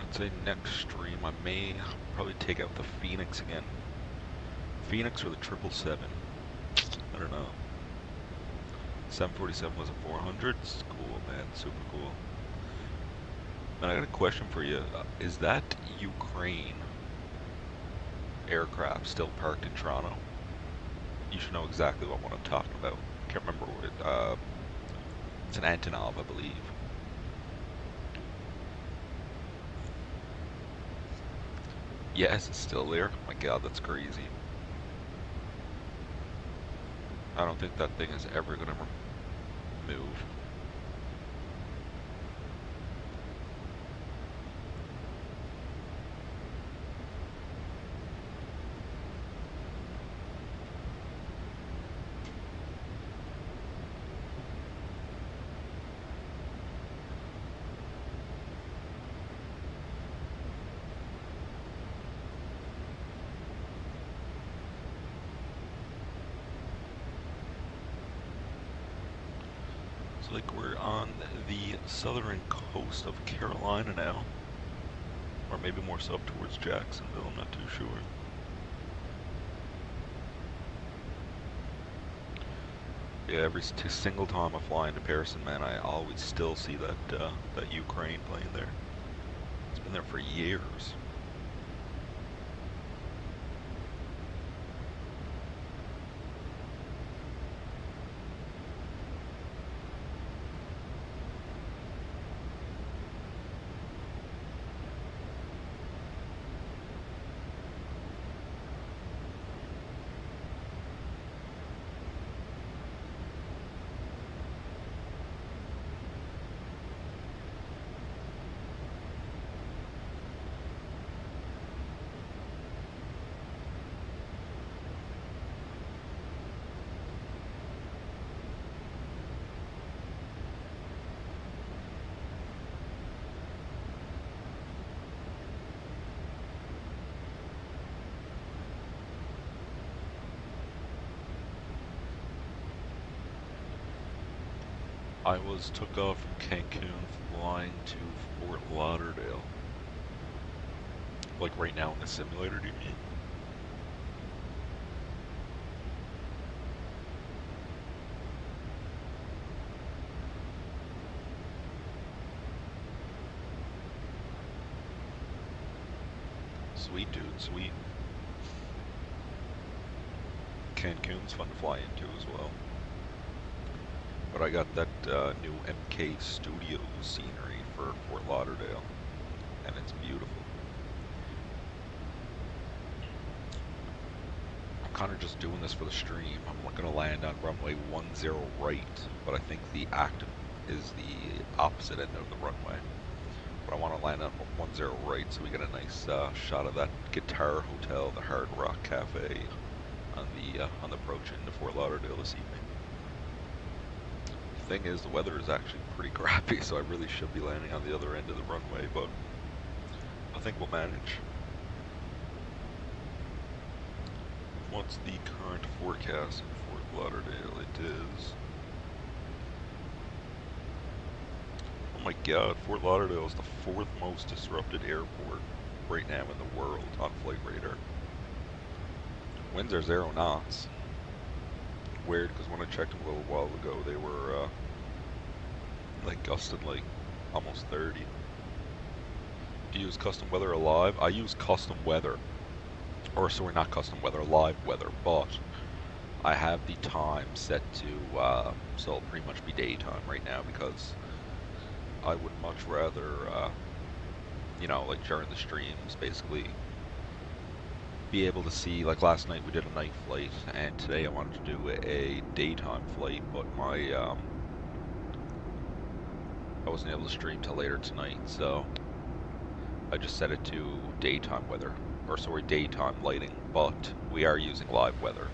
S1: I'd say next stream I may probably take out the Phoenix again. Phoenix or the 777. I don't know. 747 was a 400. It's cool, man. Super cool. And I got a question for you. Is that Ukraine aircraft still parked in Toronto? You should know exactly what I'm talking about. Can't remember what it. It's an Antonov, I believe. Yes, it's still there. Oh my God, that's crazy. I don't think that thing is ever gonna move. It's like we're on the southern coast of Carolina now. Or maybe more so up towards Jacksonville, I'm not too sure. Yeah, every single time I fly into Pearson, man, I always still see that Ukraine plane there. It's been there for years. I was took off from Cancun flying to Fort Lauderdale. Like right now in the simulator, do you mean? Sweet, dude, sweet. Cancun's fun to fly into as well. But I got that new MK Studios scenery for Fort Lauderdale, and it's beautiful. I'm kind of just doing this for the stream. I'm going to land on runway 10 right, but I think the active is the opposite end of the runway. But I want to land on 10 right so we get a nice shot of that Guitar Hotel, the Hard Rock Cafe, on the approach into Fort Lauderdale this evening. The thing is, the weather is actually pretty crappy, so I really should be landing on the other end of the runway, but I think we'll manage. What's the current forecast in Fort Lauderdale? It is... Oh my god, Fort Lauderdale is the 4th most disrupted airport right now in the world on Flight Radar. Winds are 0 knots. Weird, because when I checked them a little while ago, they were like gusting like almost 30. Do you use custom weather or live? I use custom weather. Or sorry, not custom weather, live weather, but I have the time set to, so it'll pretty much be daytime right now because I would much rather, you know, like during the streams, basically be able to see, like last night we did a night flight, and today I wanted to do a daytime flight, but my, I wasn't able to stream till later tonight, so I just set it to daytime weather, or sorry, daytime lighting, but we are using live weather.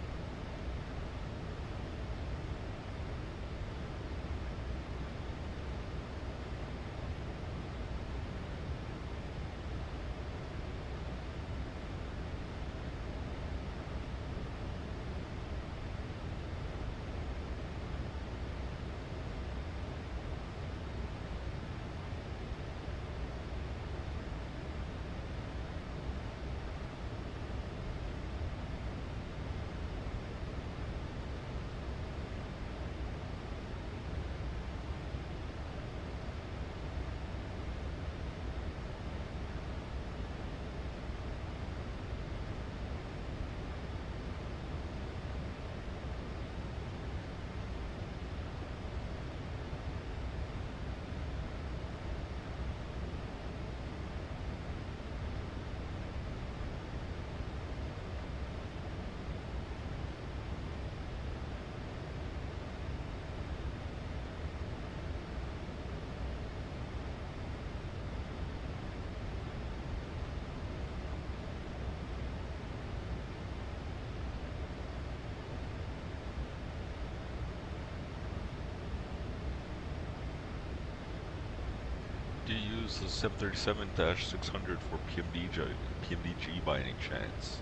S1: Do you use the 737-600 for PMDG by any chance?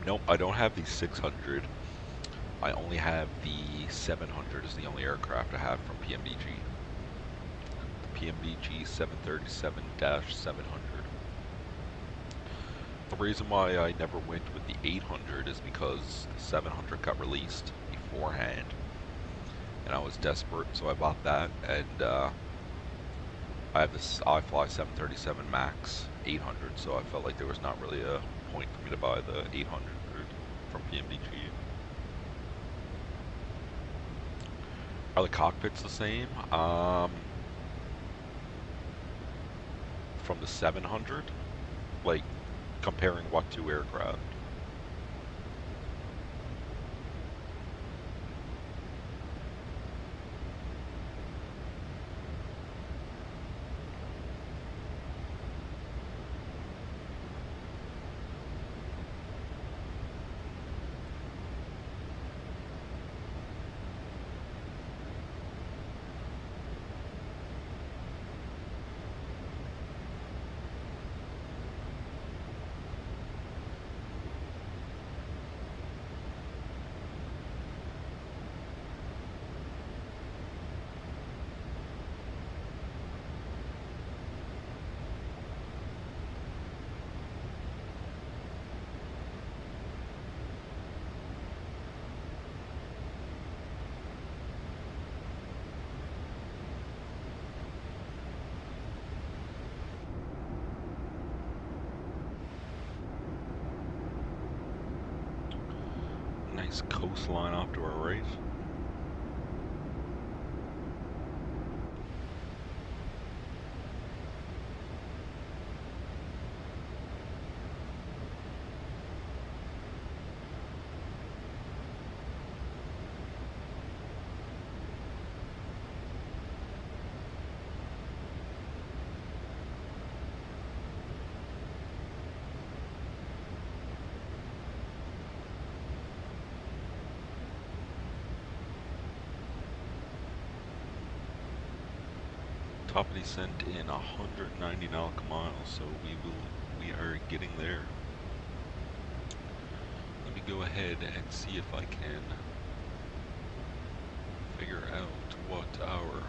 S1: Nope, I don't have the 600. I only have the 700 is the only aircraft I have from PMDG. The PMDG 737-700. The reason why I never went with the 800 is because the 700 got released beforehand. And I was desperate, so I bought that, and I have this iFly 737 MAX 800, so I felt like there was not really a point for me to buy the 800 from PMDG. Are the cockpits the same? From the 700? Like, comparing what two aircraft? nice coastline off to our right. Top of descent in 190 nautical miles, so we are getting there. Let me go ahead and see if I can figure out what our,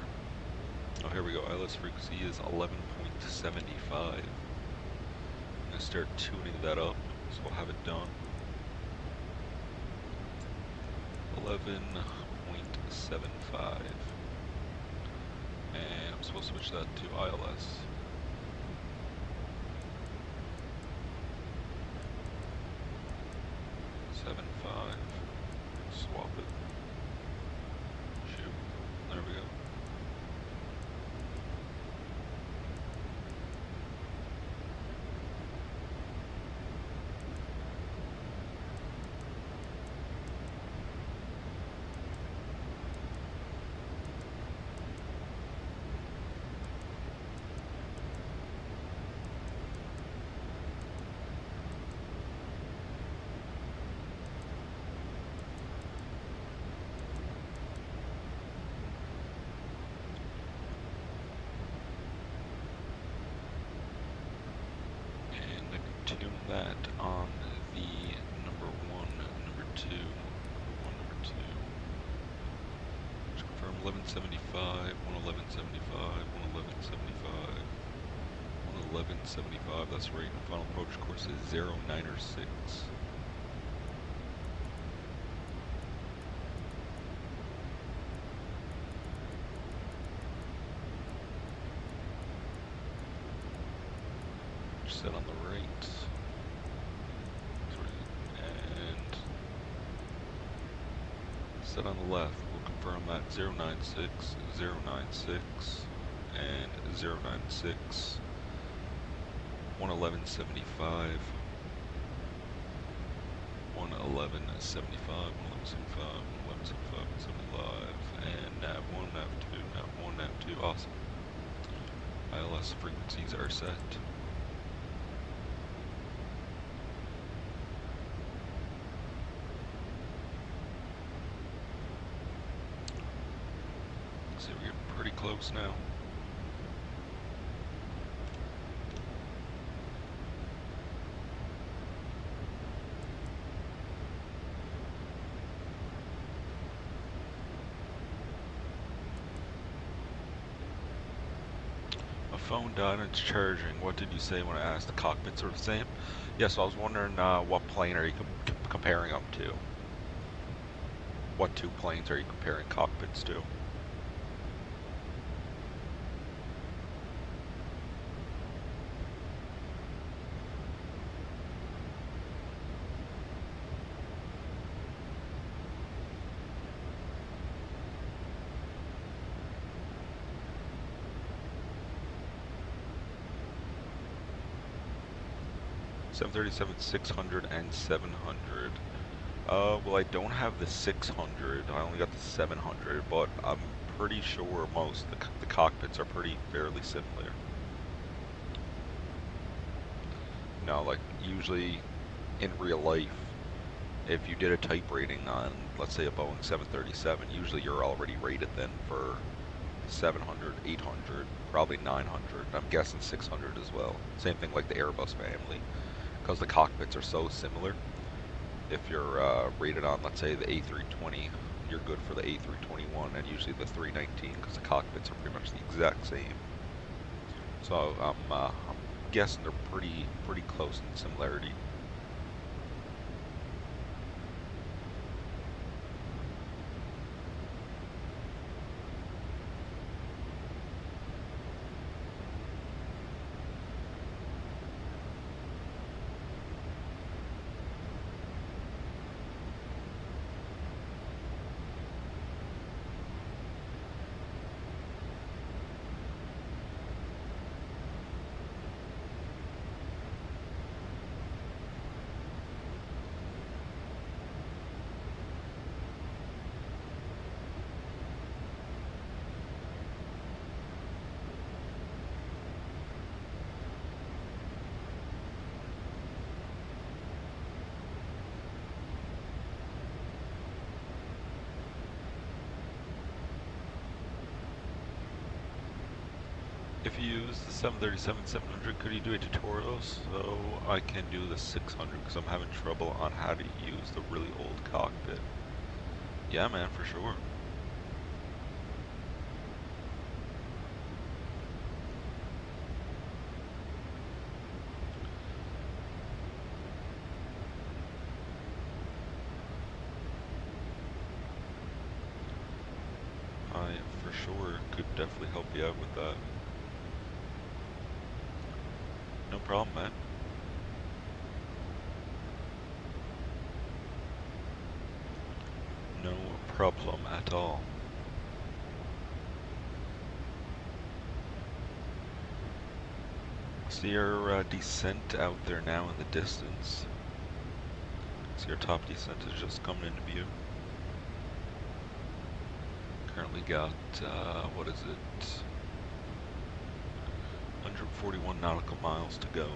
S1: oh here we go, ILS frequency is 11.75. I'm gonna start tuning that up, so I'll have it done. 11.75. And I'm supposed to switch that to ILS. Swap it. Shoot. There we go. Tune that on the number 1, number 2, number 2. Just confirm 1175, 11175, 11175, 11175. That's right. Final approach course is 096. Set on the right, and set on the left. We'll confirm that 096, 096, and 096, 11175, 11175, 11175, 11175, 175, and nav1, nav2, nav1, nav2. Awesome. ILS frequencies are set. So we're getting pretty close now. My phone died and it's charging. What did you say when I asked? The cockpits are the same? Yes, I was wondering what plane are you comparing them to? What two planes are you comparing cockpits to? .737, 600, and 700. Well, I don't have the 600. I only got the 700, but I'm pretty sure most the cockpits are fairly similar. No, like usually in real life, if you did a type rating on, let's say, a Boeing 737, usually you're already rated then for 700, 800, probably 900. I'm guessing 600 as well. Same thing like the Airbus family. Because the cockpits are so similar, if you're rated on, let's say, the A320, you're good for the A321 and usually the 319 because the cockpits are pretty much the exact same. So I'm guessing they're pretty close in similarity. If you use the 737-700, could you do a tutorial so I can do the 600? Because I'm having trouble on how to use the really old cockpit. Yeah, man, for sure. I, for sure, could definitely help you out with that. No problem, man. No problem at all. See your descent out there now in the distance. See your top descent is just coming into view. Currently got, what is it? 141 nautical miles to go.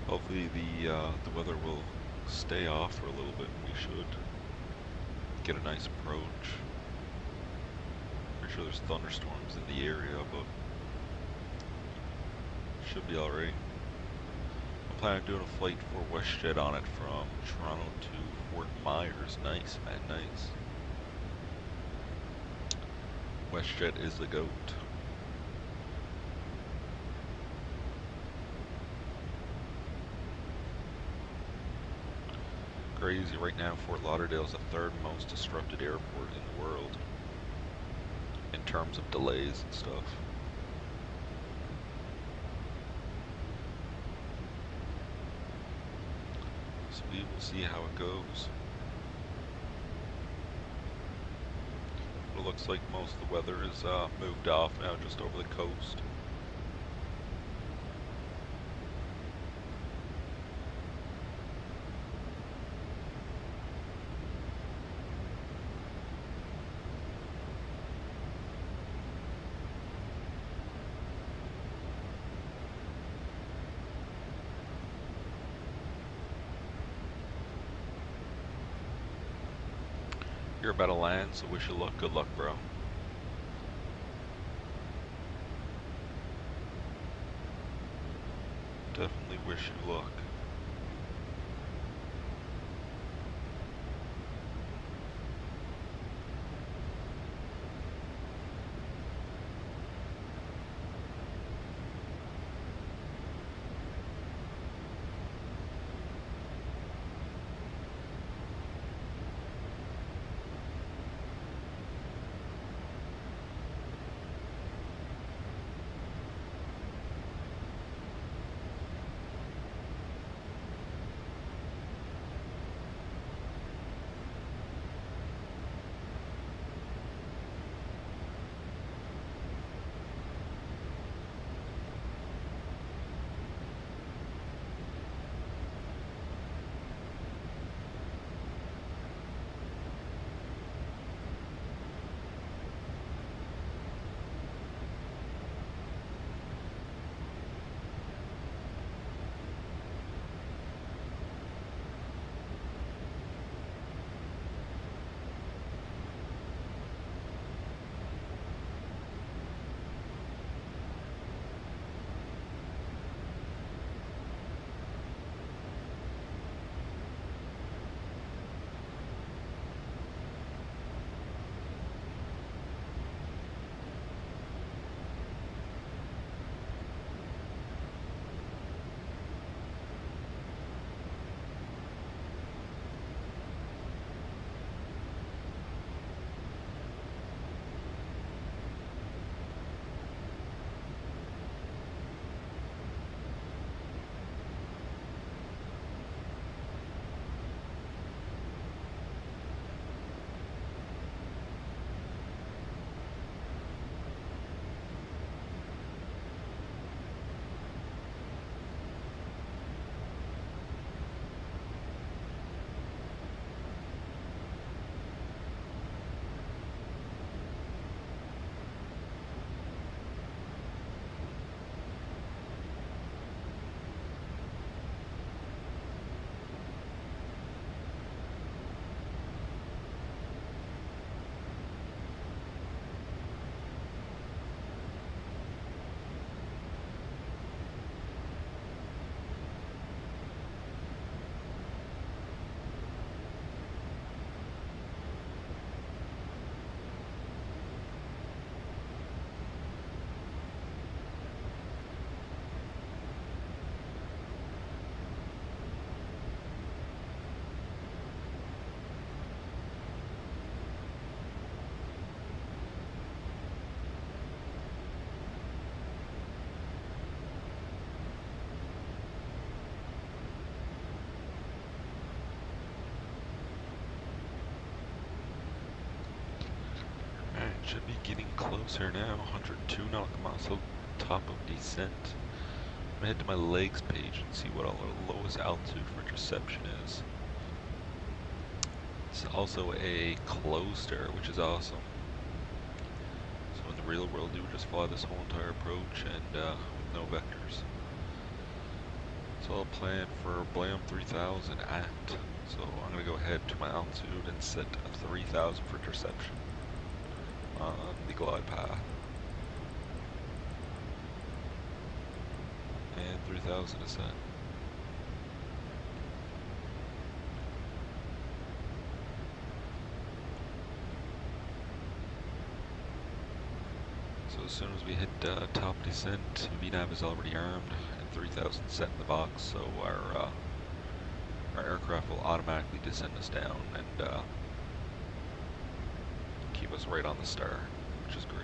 S1: Hopefully the weather will stay off for a little bit. We should get a nice approach. Pretty sure there's thunderstorms in the area, but should be alright. I'm planning on doing a flight for WestJet on it from Toronto to Fort Myers. Nice, man, nice. WestJet is the GOAT. Crazy, right now Fort Lauderdale is the third most disrupted airport in the world in terms of delays and stuff. So we will see how it goes. It looks like most of the weather is moved off now, just over the coast. You're about to land, so wish you luck. Good luck, bro. Definitely wish you luck. getting closer now. 102 nautical miles to the top of descent. I'm gonna head to my legs page and see what our lowest altitude for interception is. It's also a closed-air, which is awesome. So in the real world, you would just fly this whole entire approach and with no vectors. So I'll plan for Blam 3000 at. So I'm gonna go ahead to my altitude and set 3000 for interception on the glide path. And 3000 is set. So as soon as we hit top descent, VNAV is already armed and 3000 set in the box, so our aircraft will automatically descend us down and keep us right on the star, which is great.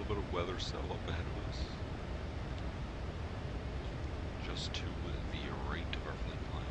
S1: Bit of weather cell up ahead of us, just to the right of our flight plan.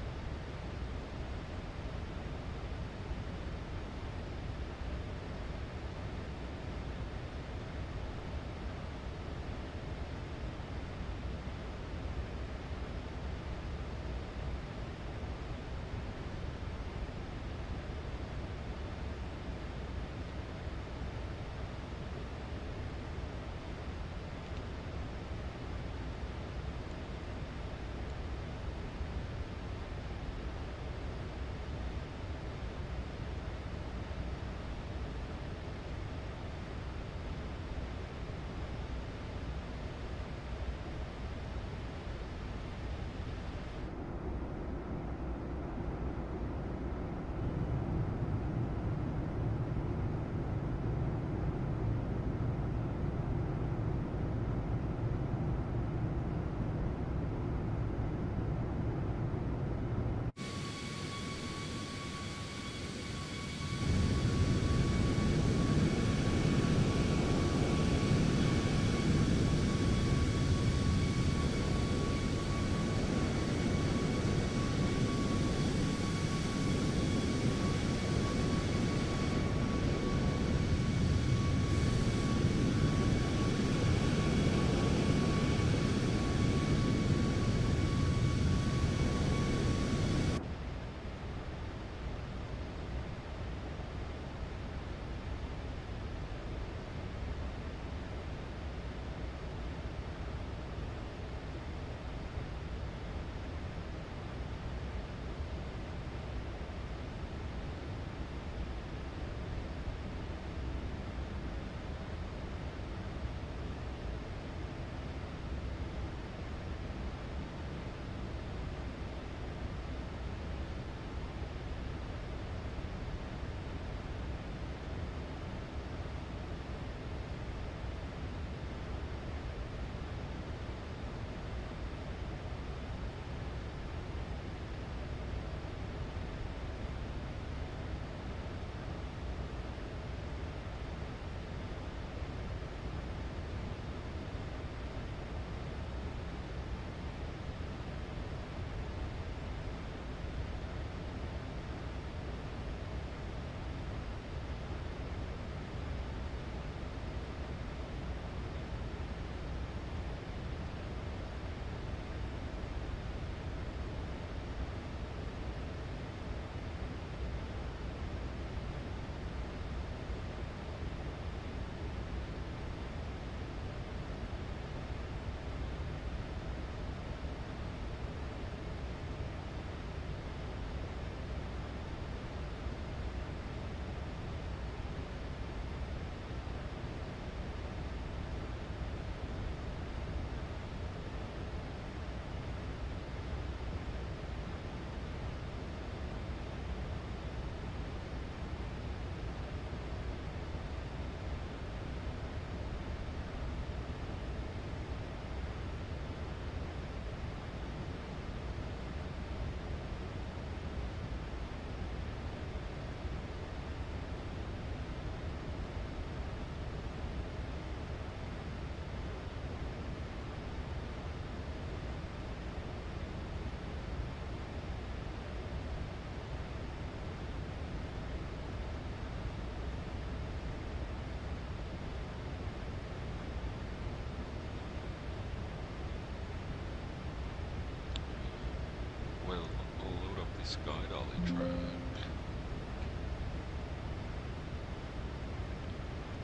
S1: Sky Dolly track.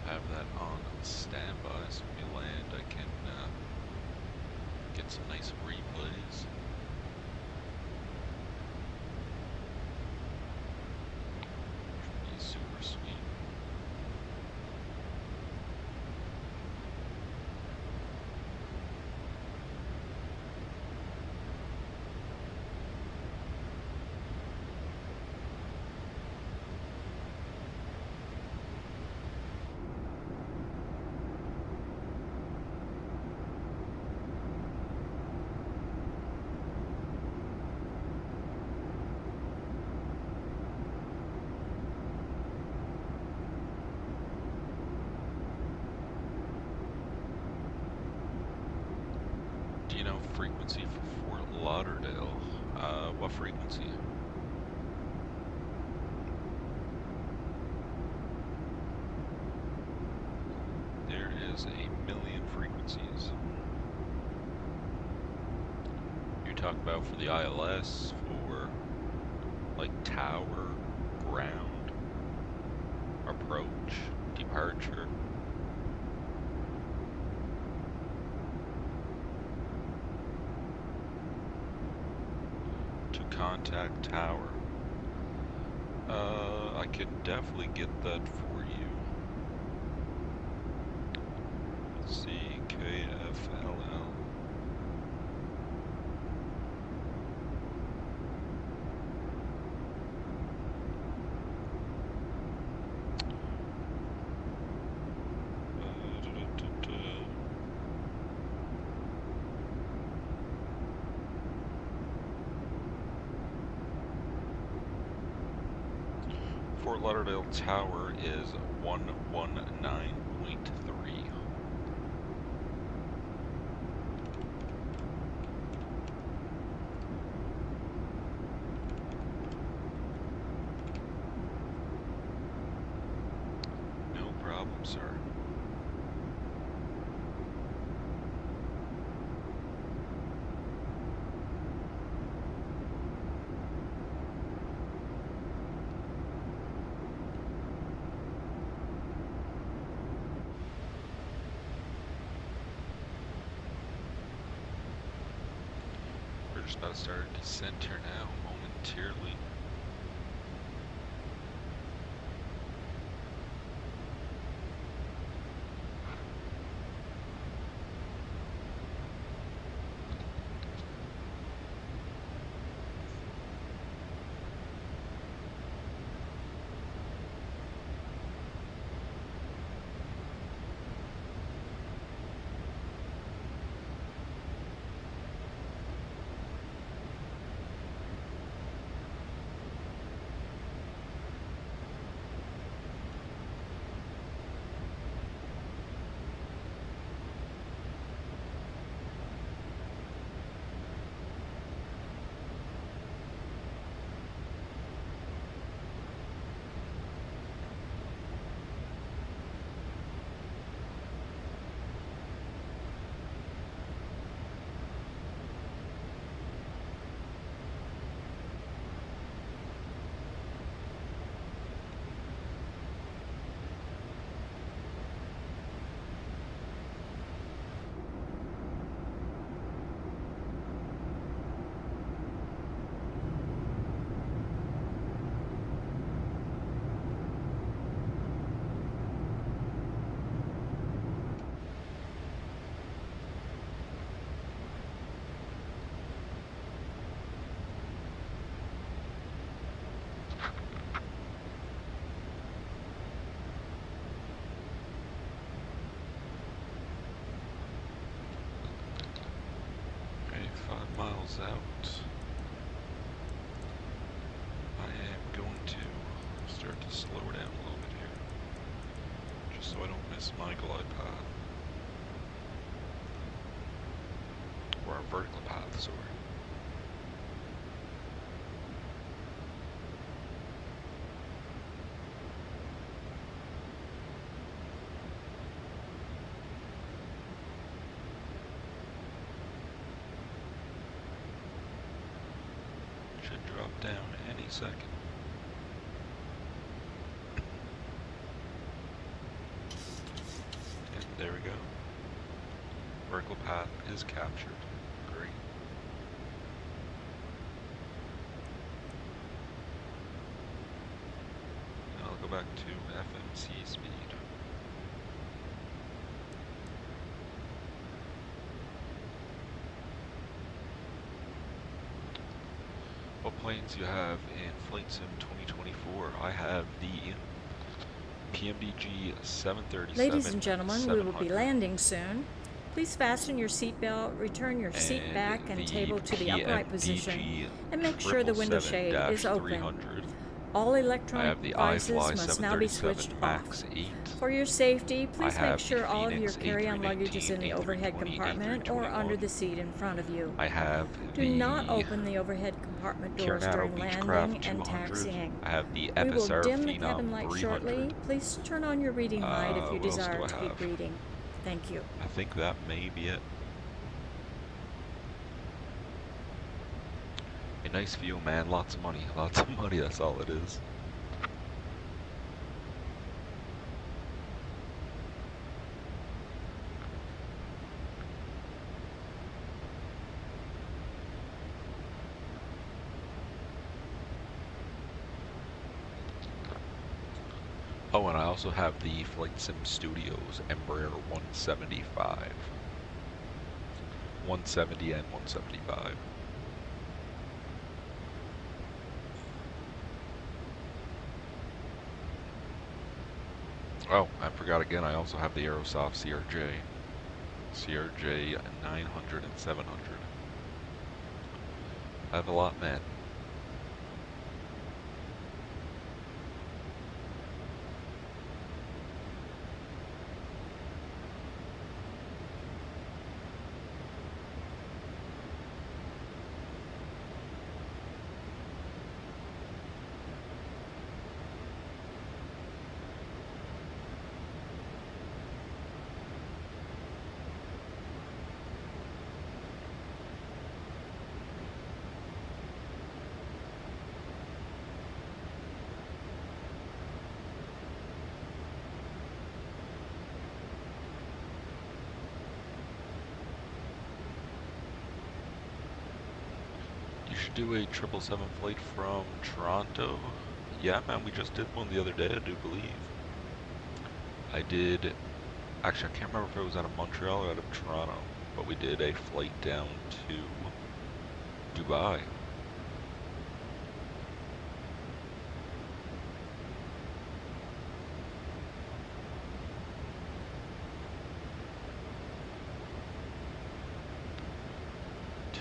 S1: Have that on standby, so when we land I can get some nice replays. Should be super sweet. Do you know frequency for Fort Lauderdale? What frequency? There is 1,000,000 frequencies. You talk about for the ILS, for like tower, ground, approach, departure. To contact tower. I can definitely get that for you. Let's see, KFLL. Fort Lauderdale Tower is 119.3. No problem, sir. We're just about to start a descent here now, momentarily. Okay, 5 miles out. I am going to start to slow down a little bit here, just so I don't miss my glide path. Or our vertical path, sorry. Should drop down any second. And there we go. Vertical path is captured. Great. Now I'll go back to FMC speed. What planes you have in Flight Sim 2024? I have the PMDG 737.
S4: Ladies and gentlemen, we will be
S1: 700.
S4: landing soon. Please fasten your seatbelt, return your seat
S1: And
S4: back and
S1: the
S4: table to the upright position,
S1: PMDG
S4: and make sure the window shade is open.
S1: 777-300.
S4: All
S1: I
S4: electronic
S1: have the
S4: devices
S1: iFly
S4: must now be switched
S1: 737
S4: off.
S1: MAX 8.
S4: For your safety,
S1: I
S4: please
S1: have
S4: make sure
S1: the
S4: all of your
S1: Phoenix
S4: carry-on luggage is in the
S1: A318,
S4: overhead
S1: A320,
S4: compartment or
S1: A321.
S4: under the seat in front of you.
S1: I have
S4: Do
S1: the
S4: not open the overhead compartment doors
S1: Coronado
S4: during
S1: Beechcraft
S4: landing
S1: 200.
S4: and taxiing.
S1: I have the
S4: We will
S1: FSR
S4: dim the
S1: Phenom
S4: cabin light
S1: 300.
S4: shortly. Please turn on your reading light if you
S1: What else
S4: desire
S1: do I
S4: to
S1: have?
S4: keep reading. Thank you.
S1: I think that may be it. A nice view, man. Lots of money. Lots of money. That's all it is. Oh, and I also have the Flight Sim Studios Embraer 175. 170 and 175. Oh, I forgot again, I also have the Aerosoft CRJ. CRJ 900 and 700. I have a lot, man. You should do a 777 flight from Toronto. Yeah, man, we just did one the other day, I do believe. I did, actually I can't remember if it was out of Montreal or out of Toronto, but we did a flight down to Dubai.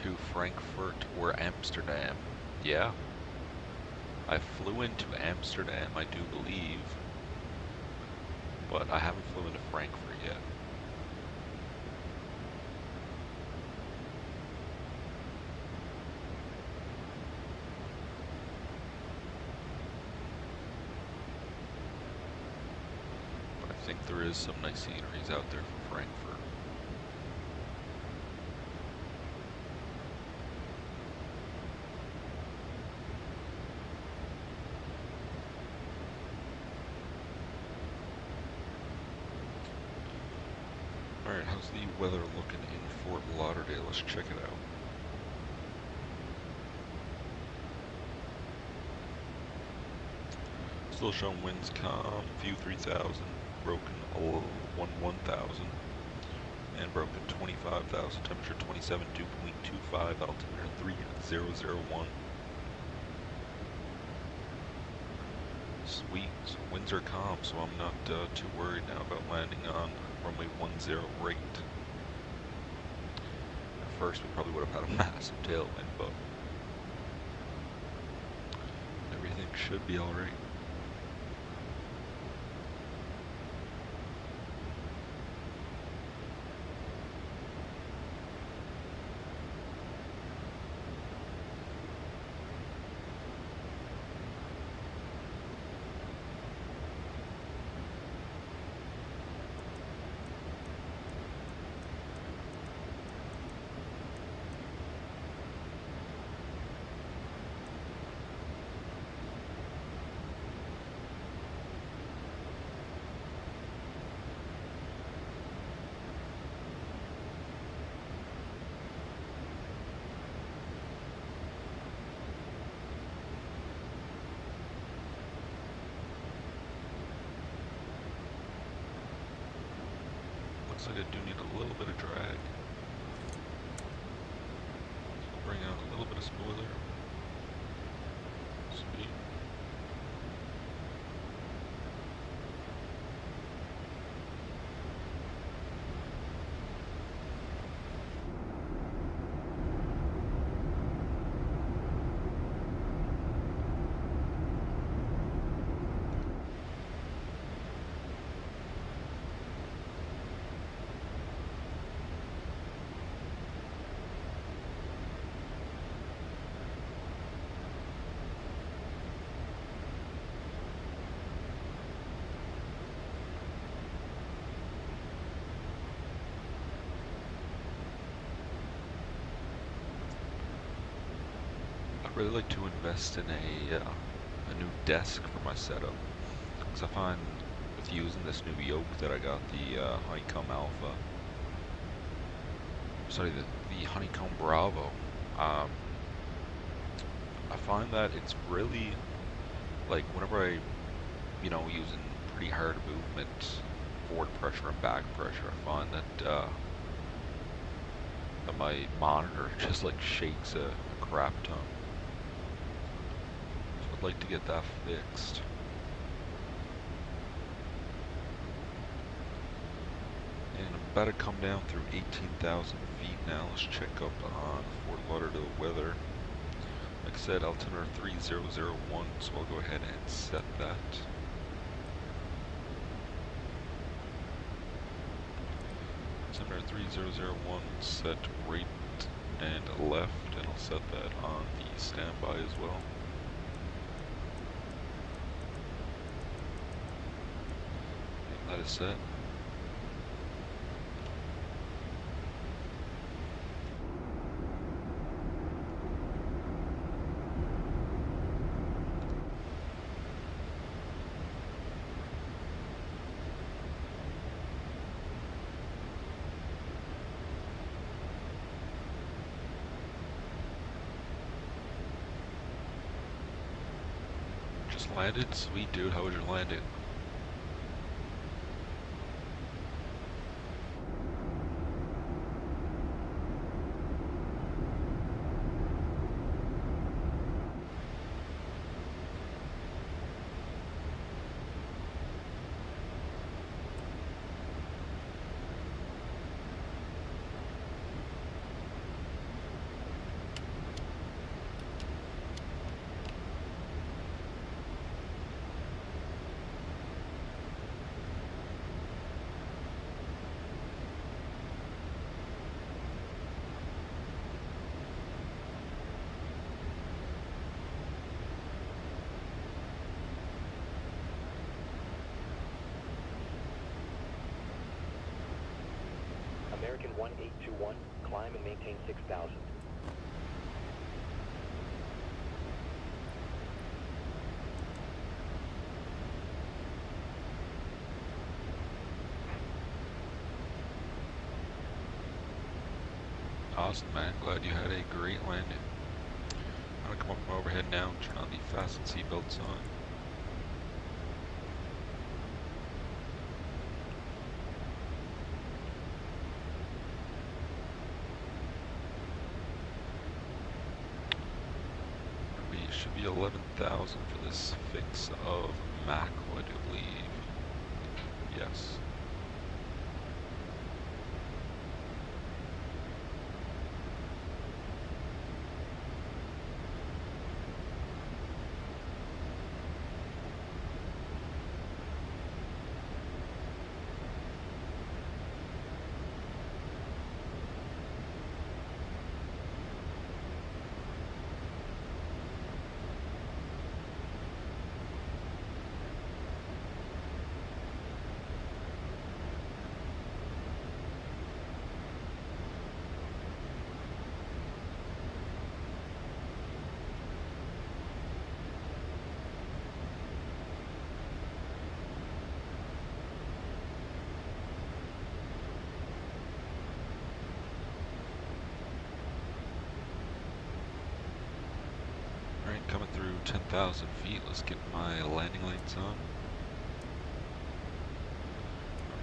S1: To Frankfurt or Amsterdam. Yeah. I flew into Amsterdam, I do believe. But I haven't flown into Frankfurt yet. But I think there is some nice sceneries out there for Frankfurt. Alright, how's the weather looking in Fort Lauderdale? Let's check it out. Still showing winds calm, view 3000, broken 1000, and broken 25,000, temperature 27, 2.25, altimeter 3001. Sweet, so winds are calm, so I'm not too worried now about landing on runway 10 right. At first we probably would have had a massive tailwind, but everything should be alright. Looks like I do need a little bit of drag. So I'll bring out a little bit of spoiler. Sweet. I'd really like to invest in a new desk for my setup, because I find with using this new yoke that I got, the Honeycomb Alpha, sorry, the Honeycomb Bravo, I find that it's really, like, whenever I, using pretty hard movement, forward pressure and back pressure, I find that that my monitor just like shakes a crap ton. So I'd like to get that fixed. And I'm about to come down through 18,000 feet now. Let's check up on Fort Lauderdale weather. Like I said, altimeter 3001, so I'll go ahead and set that. Altimeter 3001 set right and left, and I'll set that on the standby as well. And that is set. Landed? Sweet, dude. How was your landing?
S3: American 1821, climb and maintain 6,000.
S1: Awesome, man. Glad you had a great landing. I'm gonna come up from overhead now and turn on the fasten seatbelts on. Should be 11,000 for this fix of mackerel, I do believe. Yes. Coming through 10,000 feet, let's get my landing lights on.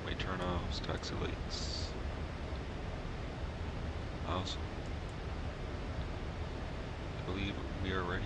S1: runway turnoffs, taxi lights. Awesome. I believe we are ready.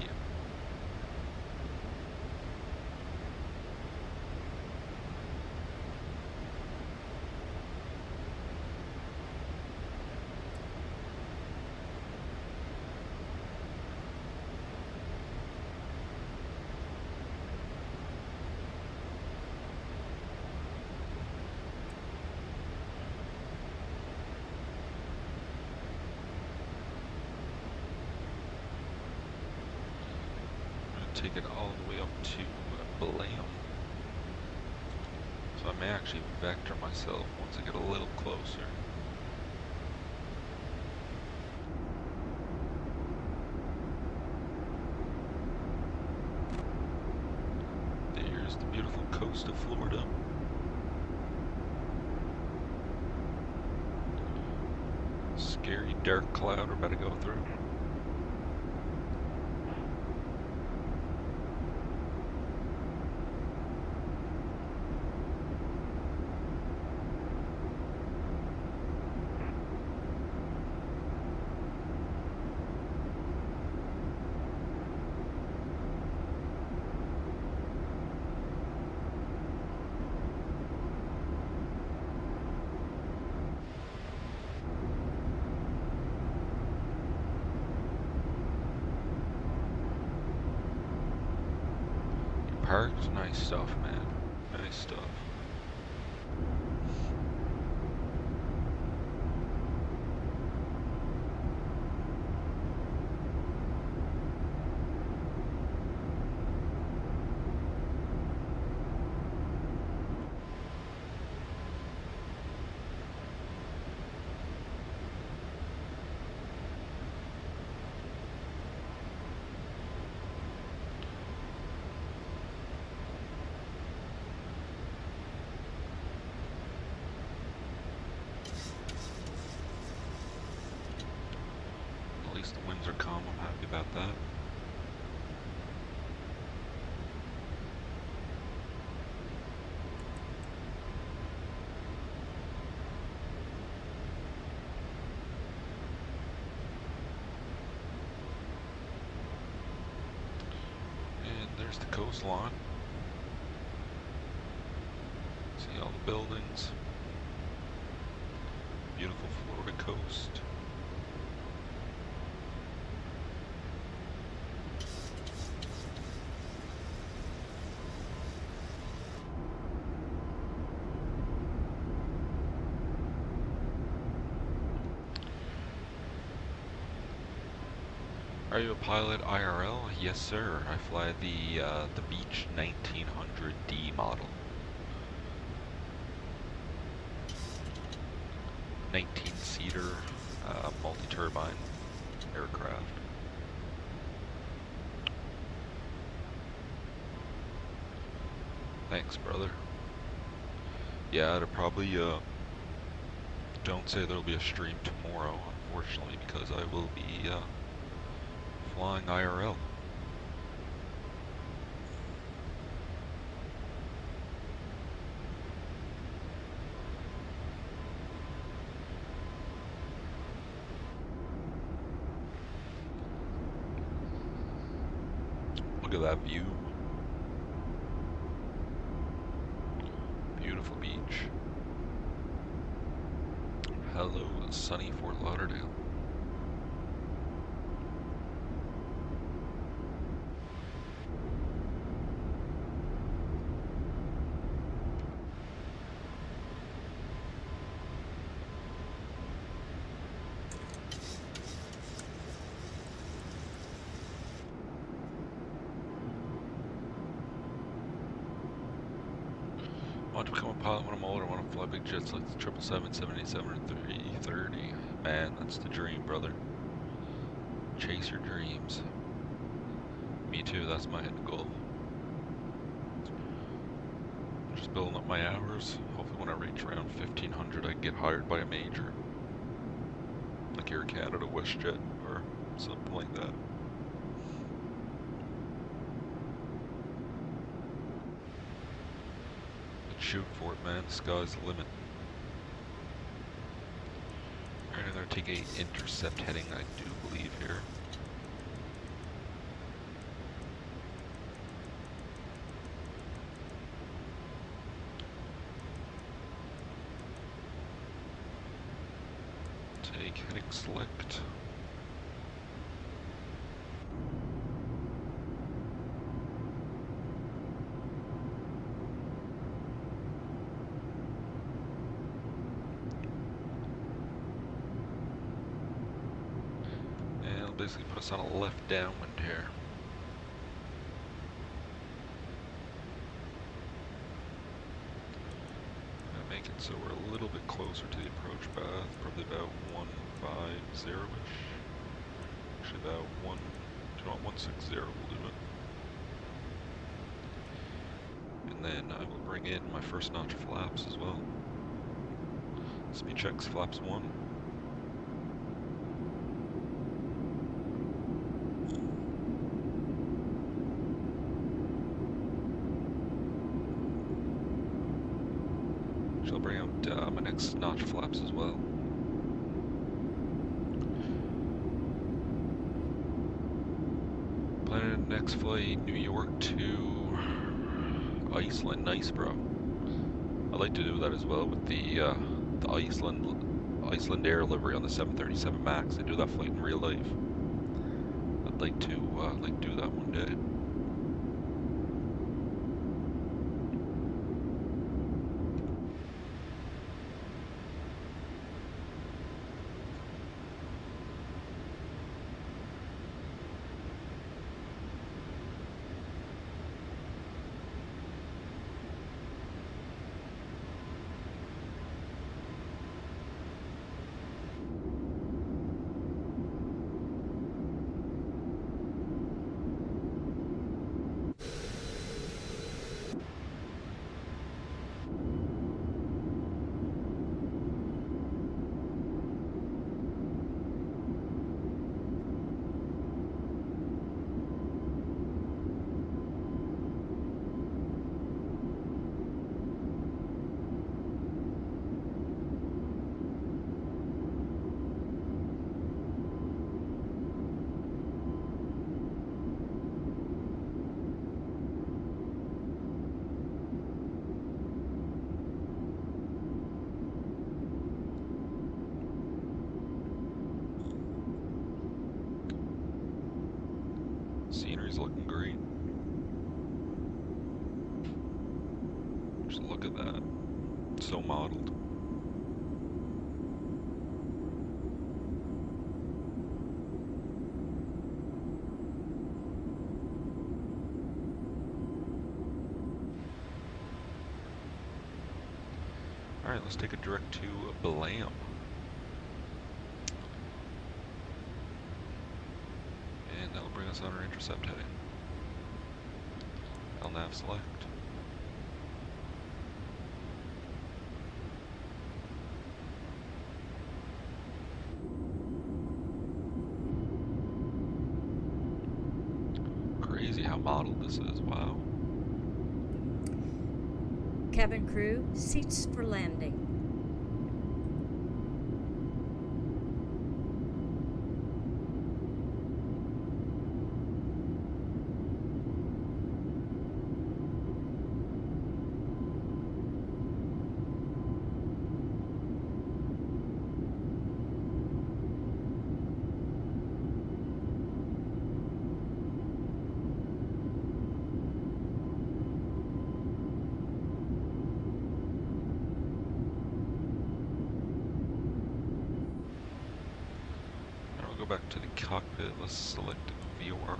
S1: Take it all the way up to Blam. So I may actually vector myself once I get a little closer. There's the beautiful coast of Florida. Scary dark cloud we're about to go through. Park's nice stuff, man. Nice stuff. At least the winds are calm, I'm happy about that. And there's the coastline. See all the buildings. Beautiful Florida coast. Are you a pilot IRL? Yes, sir. I fly the Beech 1900D model. 19-seater multi-turbine aircraft. Thanks, brother. Yeah, it'll probably don't say there'll be a stream tomorrow, unfortunately, because I will be flying IRL. Look at that view. Beautiful beach. Hello, sunny Fort Lauderdale. I want to become a pilot when I'm older. I want to fly big jets like the 777, 787, or 330. Man, that's the dream, brother. Chase your dreams. Me too, that's my end goal. I'm just building up my hours. Hopefully when I reach around 1500 I can get hired by a major. Like Air Canada, WestJet, or something like that. shoot for it, man. The sky's the limit. Alright, I'm gonna take a intercept heading, I do believe, here. Take heading select. Basically put us on a left downwind here. Make it so we're a little bit closer to the approach path, probably about 150-ish. Actually about 160 will do it. And then I will bring in my first notch flaps as well. Speed checks, flaps 1. I'll bring out my next notch flaps as well. Planning next flight, New York to Iceland. Nice, bro. I'd like to do that as well with the Iceland Air livery on the 737 MAX. They do that flight in real life. I'd like to do that one day. Scenery's looking great. Just look at that. It's so modeled. Alright, let's take a direct to Blam. And that'll bring us on our intercept heading. LNAV select. Crazy how modeled this is, wow.
S4: Cabin crew, seats for landing.
S1: Back to the cockpit, let's select VOR.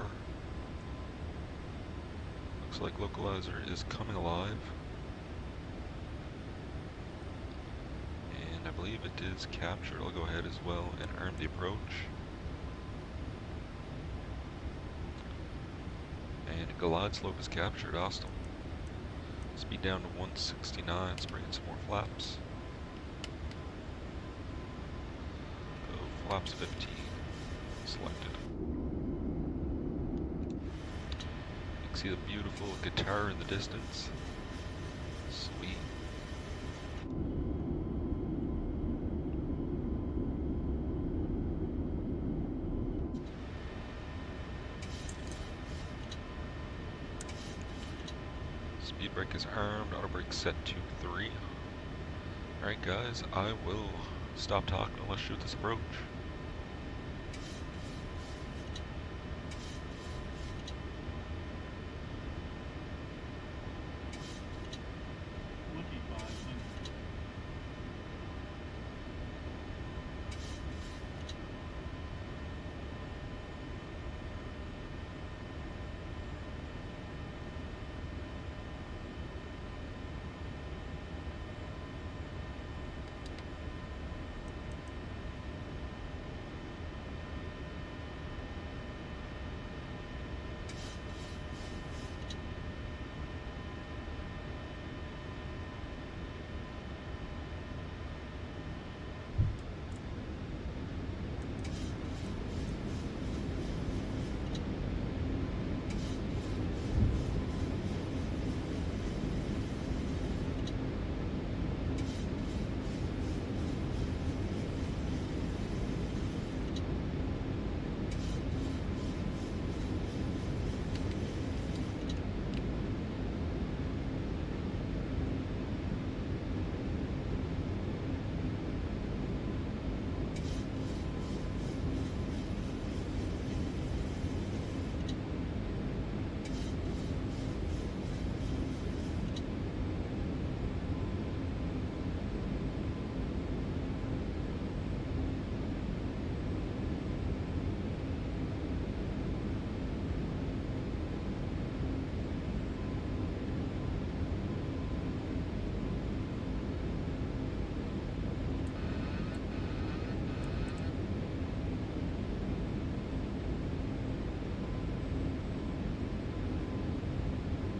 S1: Looks like localizer is coming alive. And I believe it is captured. I'll go ahead as well and arm the approach. And glide slope is captured, awesome. Speed down to 169, let's bring in some more flaps. Go flaps 15. Selected. You can see the beautiful guitar in the distance. Sweet. Speed brake is armed, auto brake set to 3. Alright guys, I will stop talking and let's shoot this approach.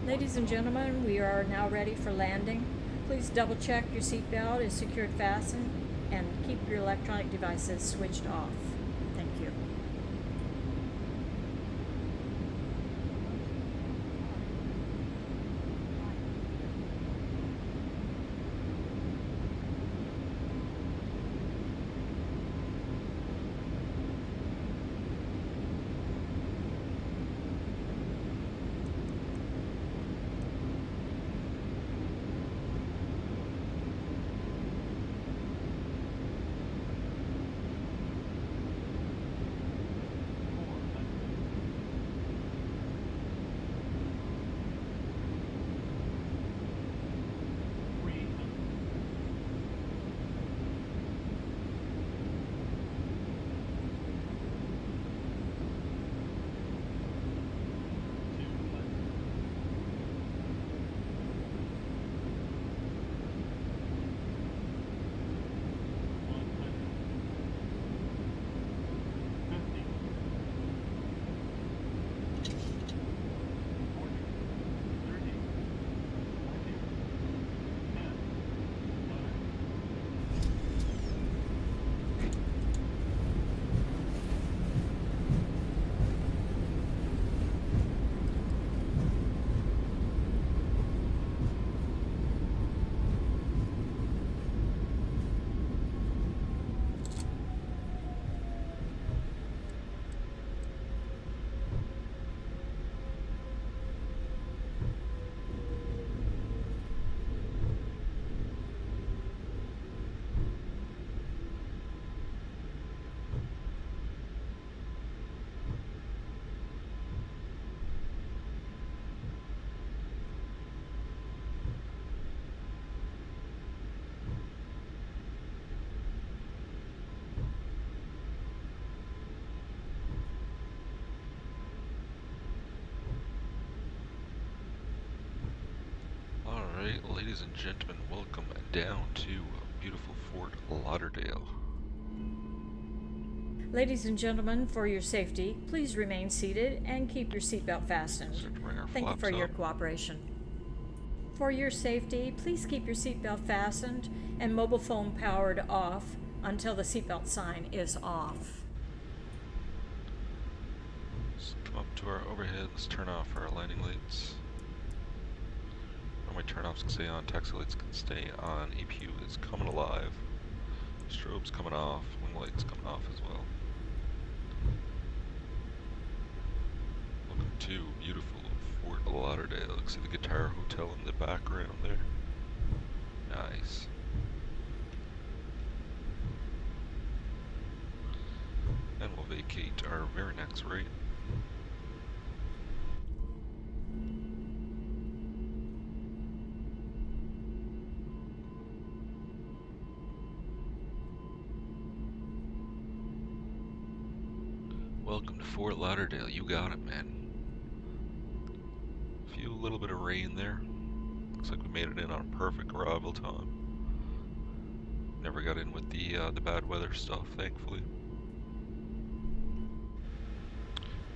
S4: Ladies and gentlemen, we are now ready for landing. Please double check your seatbelt is secured fastened and keep your electronic devices switched off. Thank you.
S1: Alright, ladies and gentlemen, welcome down to beautiful Fort Lauderdale.
S4: Ladies and gentlemen, for your safety, please remain seated and keep your seatbelt fastened.
S1: Start to bring our
S4: Thank you
S1: flaps
S4: for your
S1: up.
S4: cooperation. For your safety, please keep your seatbelt fastened and mobile phone powered off until the seatbelt sign is off.
S1: Let's come up to our overhead, let's turn off our landing lights. Runway turn offs can stay on, taxi lights can stay on, APU is coming alive. Strobe's coming off, wing lights coming off as well. Welcome to beautiful Fort Lauderdale. See the Guitar Hotel in the background there. Nice. And we'll vacate our very next rate. Welcome to Fort Lauderdale. You got it, man. A little bit of rain there. Looks like we made it in on perfect arrival time. Never got in with the bad weather stuff, thankfully.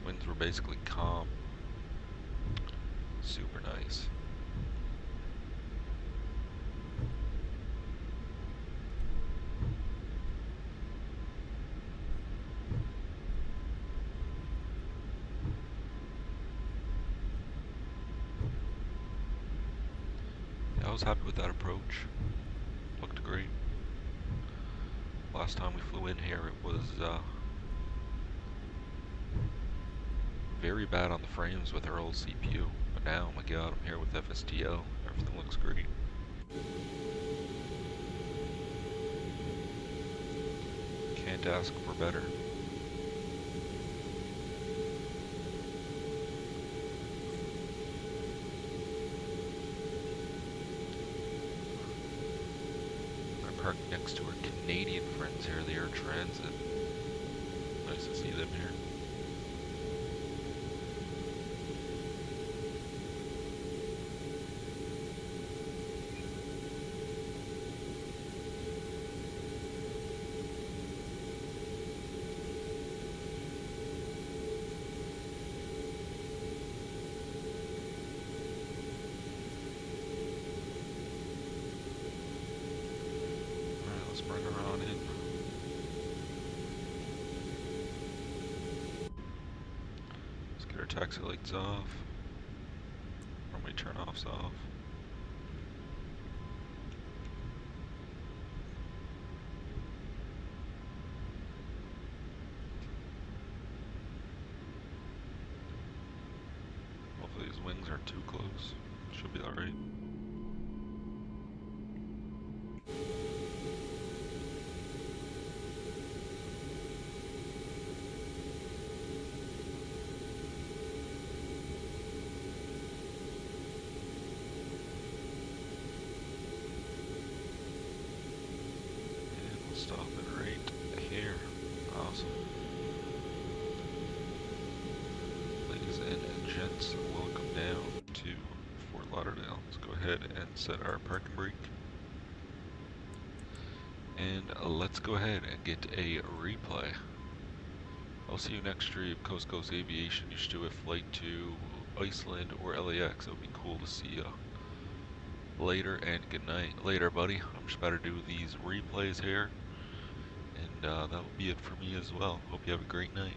S1: Winds were basically calm. Super nice. I was happy with that approach. Looked great. Last time we flew in here, it was very bad on the frames with our old CPU. But now, oh my god, I'm here with FSTL. Everything looks great. Can't ask for better. Parked next to our Canadian friends here, the Air Transit. Nice to see them here. Bring her on in. Let's get our taxi lights off. Runway turn-offs off. Hopefully these wings aren't too close. Should be alright. Stop it right here. Awesome. Ladies and gents, welcome down to Fort Lauderdale. Let's go ahead and set our parking brake. And let's go ahead and get a replay. I'll see you next stream. Coast Coast Aviation. You should do a flight to Iceland or LAX. It would be cool to see you later, and good night. Later, buddy. I'm just about to do these replays here. And that will be it for me as well. Hope you have a great night.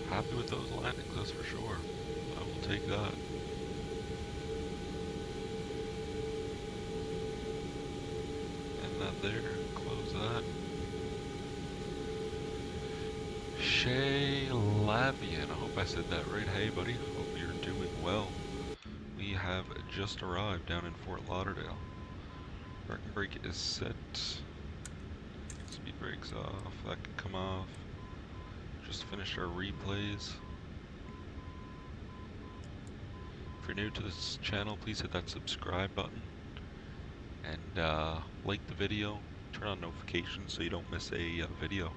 S1: happy with those landings, that's for sure. I will take that. And that there, close that. Lavian, I hope I said that right. Hey buddy, hope you're doing well. We have just arrived down in Fort Lauderdale. Parking brake is set. Speed brake's off, that can come off. Just finished our replays. If you're new to this channel, please hit that subscribe button. And like the video, turn on notifications so you don't miss a video.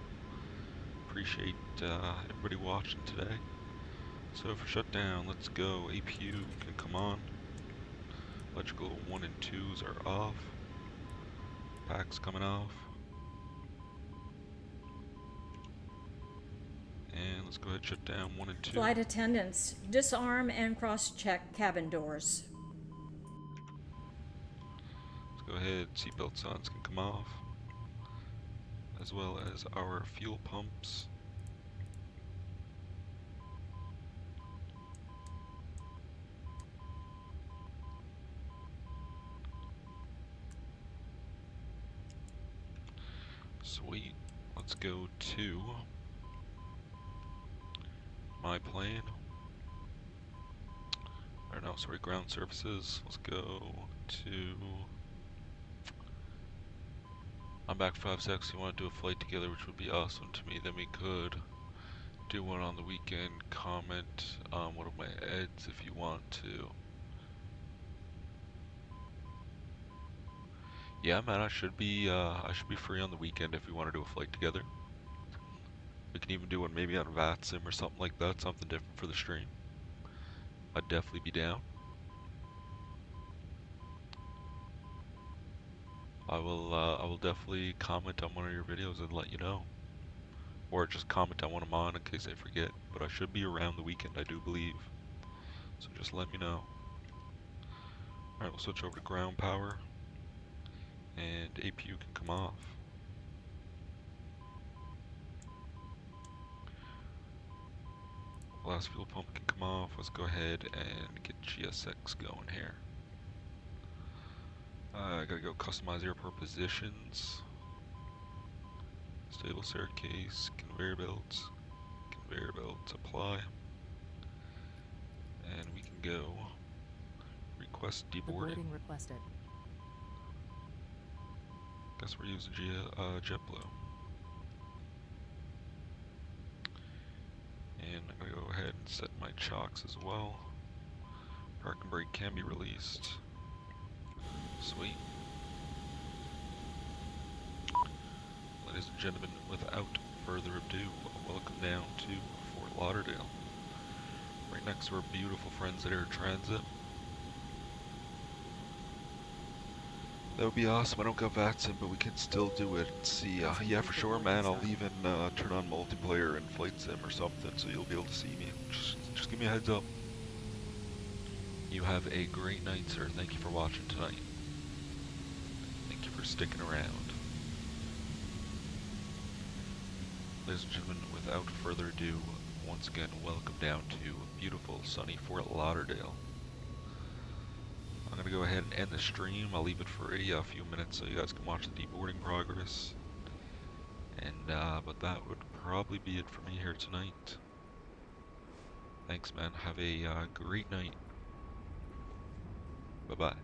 S1: Appreciate everybody watching today. So for shutdown, let's go. APU can come on. Electrical 1 and 2s are off. Pack's coming off. And let's go ahead and shut down 1 and 2.
S4: Flight attendants, disarm and cross-check cabin doors.
S1: Let's go ahead, seatbelt signs can come off, as well as our fuel pumps. Sweet. Let's go to my plane. Or no, sorry, ground services. Let's go to... I'm back 5-6. You want to do a flight together, which would be awesome to me. Then we could do one on the weekend. Comment on one of my eds if you want to. Yeah, man, I should be free on the weekend if we want to do a flight together. We can even do one maybe on VATSIM or something like that, something different for the stream. I'd definitely be down. I will definitely comment on one of your videos and let you know. Or just comment on one of mine in case I forget. But I should be around the weekend, I do believe. So just let me know. Alright, we'll switch over to ground power. And APU can come off. Last fuel pump can come off. Let's go ahead and get GSX going here. I gotta go customize airport positions. Stable staircase, conveyor belts, apply. And we can go request deboarding.
S5: Deboarding requested.
S1: Guess we're using JetBlue. And I'm gonna go ahead and set my chocks as well. Parking brake can be released. Sweet. Ladies and gentlemen, without further ado, welcome down to Fort Lauderdale. Right next to our beautiful friends at Air Transit. That would be awesome. I don't got VATSIM, but we can still do it. See, yeah, for sure, man. I'll even turn on multiplayer and flight sim or something, so you'll be able to see me. Just give me a heads up. You have a great night, sir. Thank you for watching tonight. Thank you for sticking around. Ladies and gentlemen, without further ado, once again, welcome down to beautiful, sunny Fort Lauderdale. I'm going to go ahead and end the stream. I'll leave it for a few minutes so you guys can watch the deboarding progress. And, but that would probably be it for me here tonight. Thanks, man. Have a great night. Bye-bye.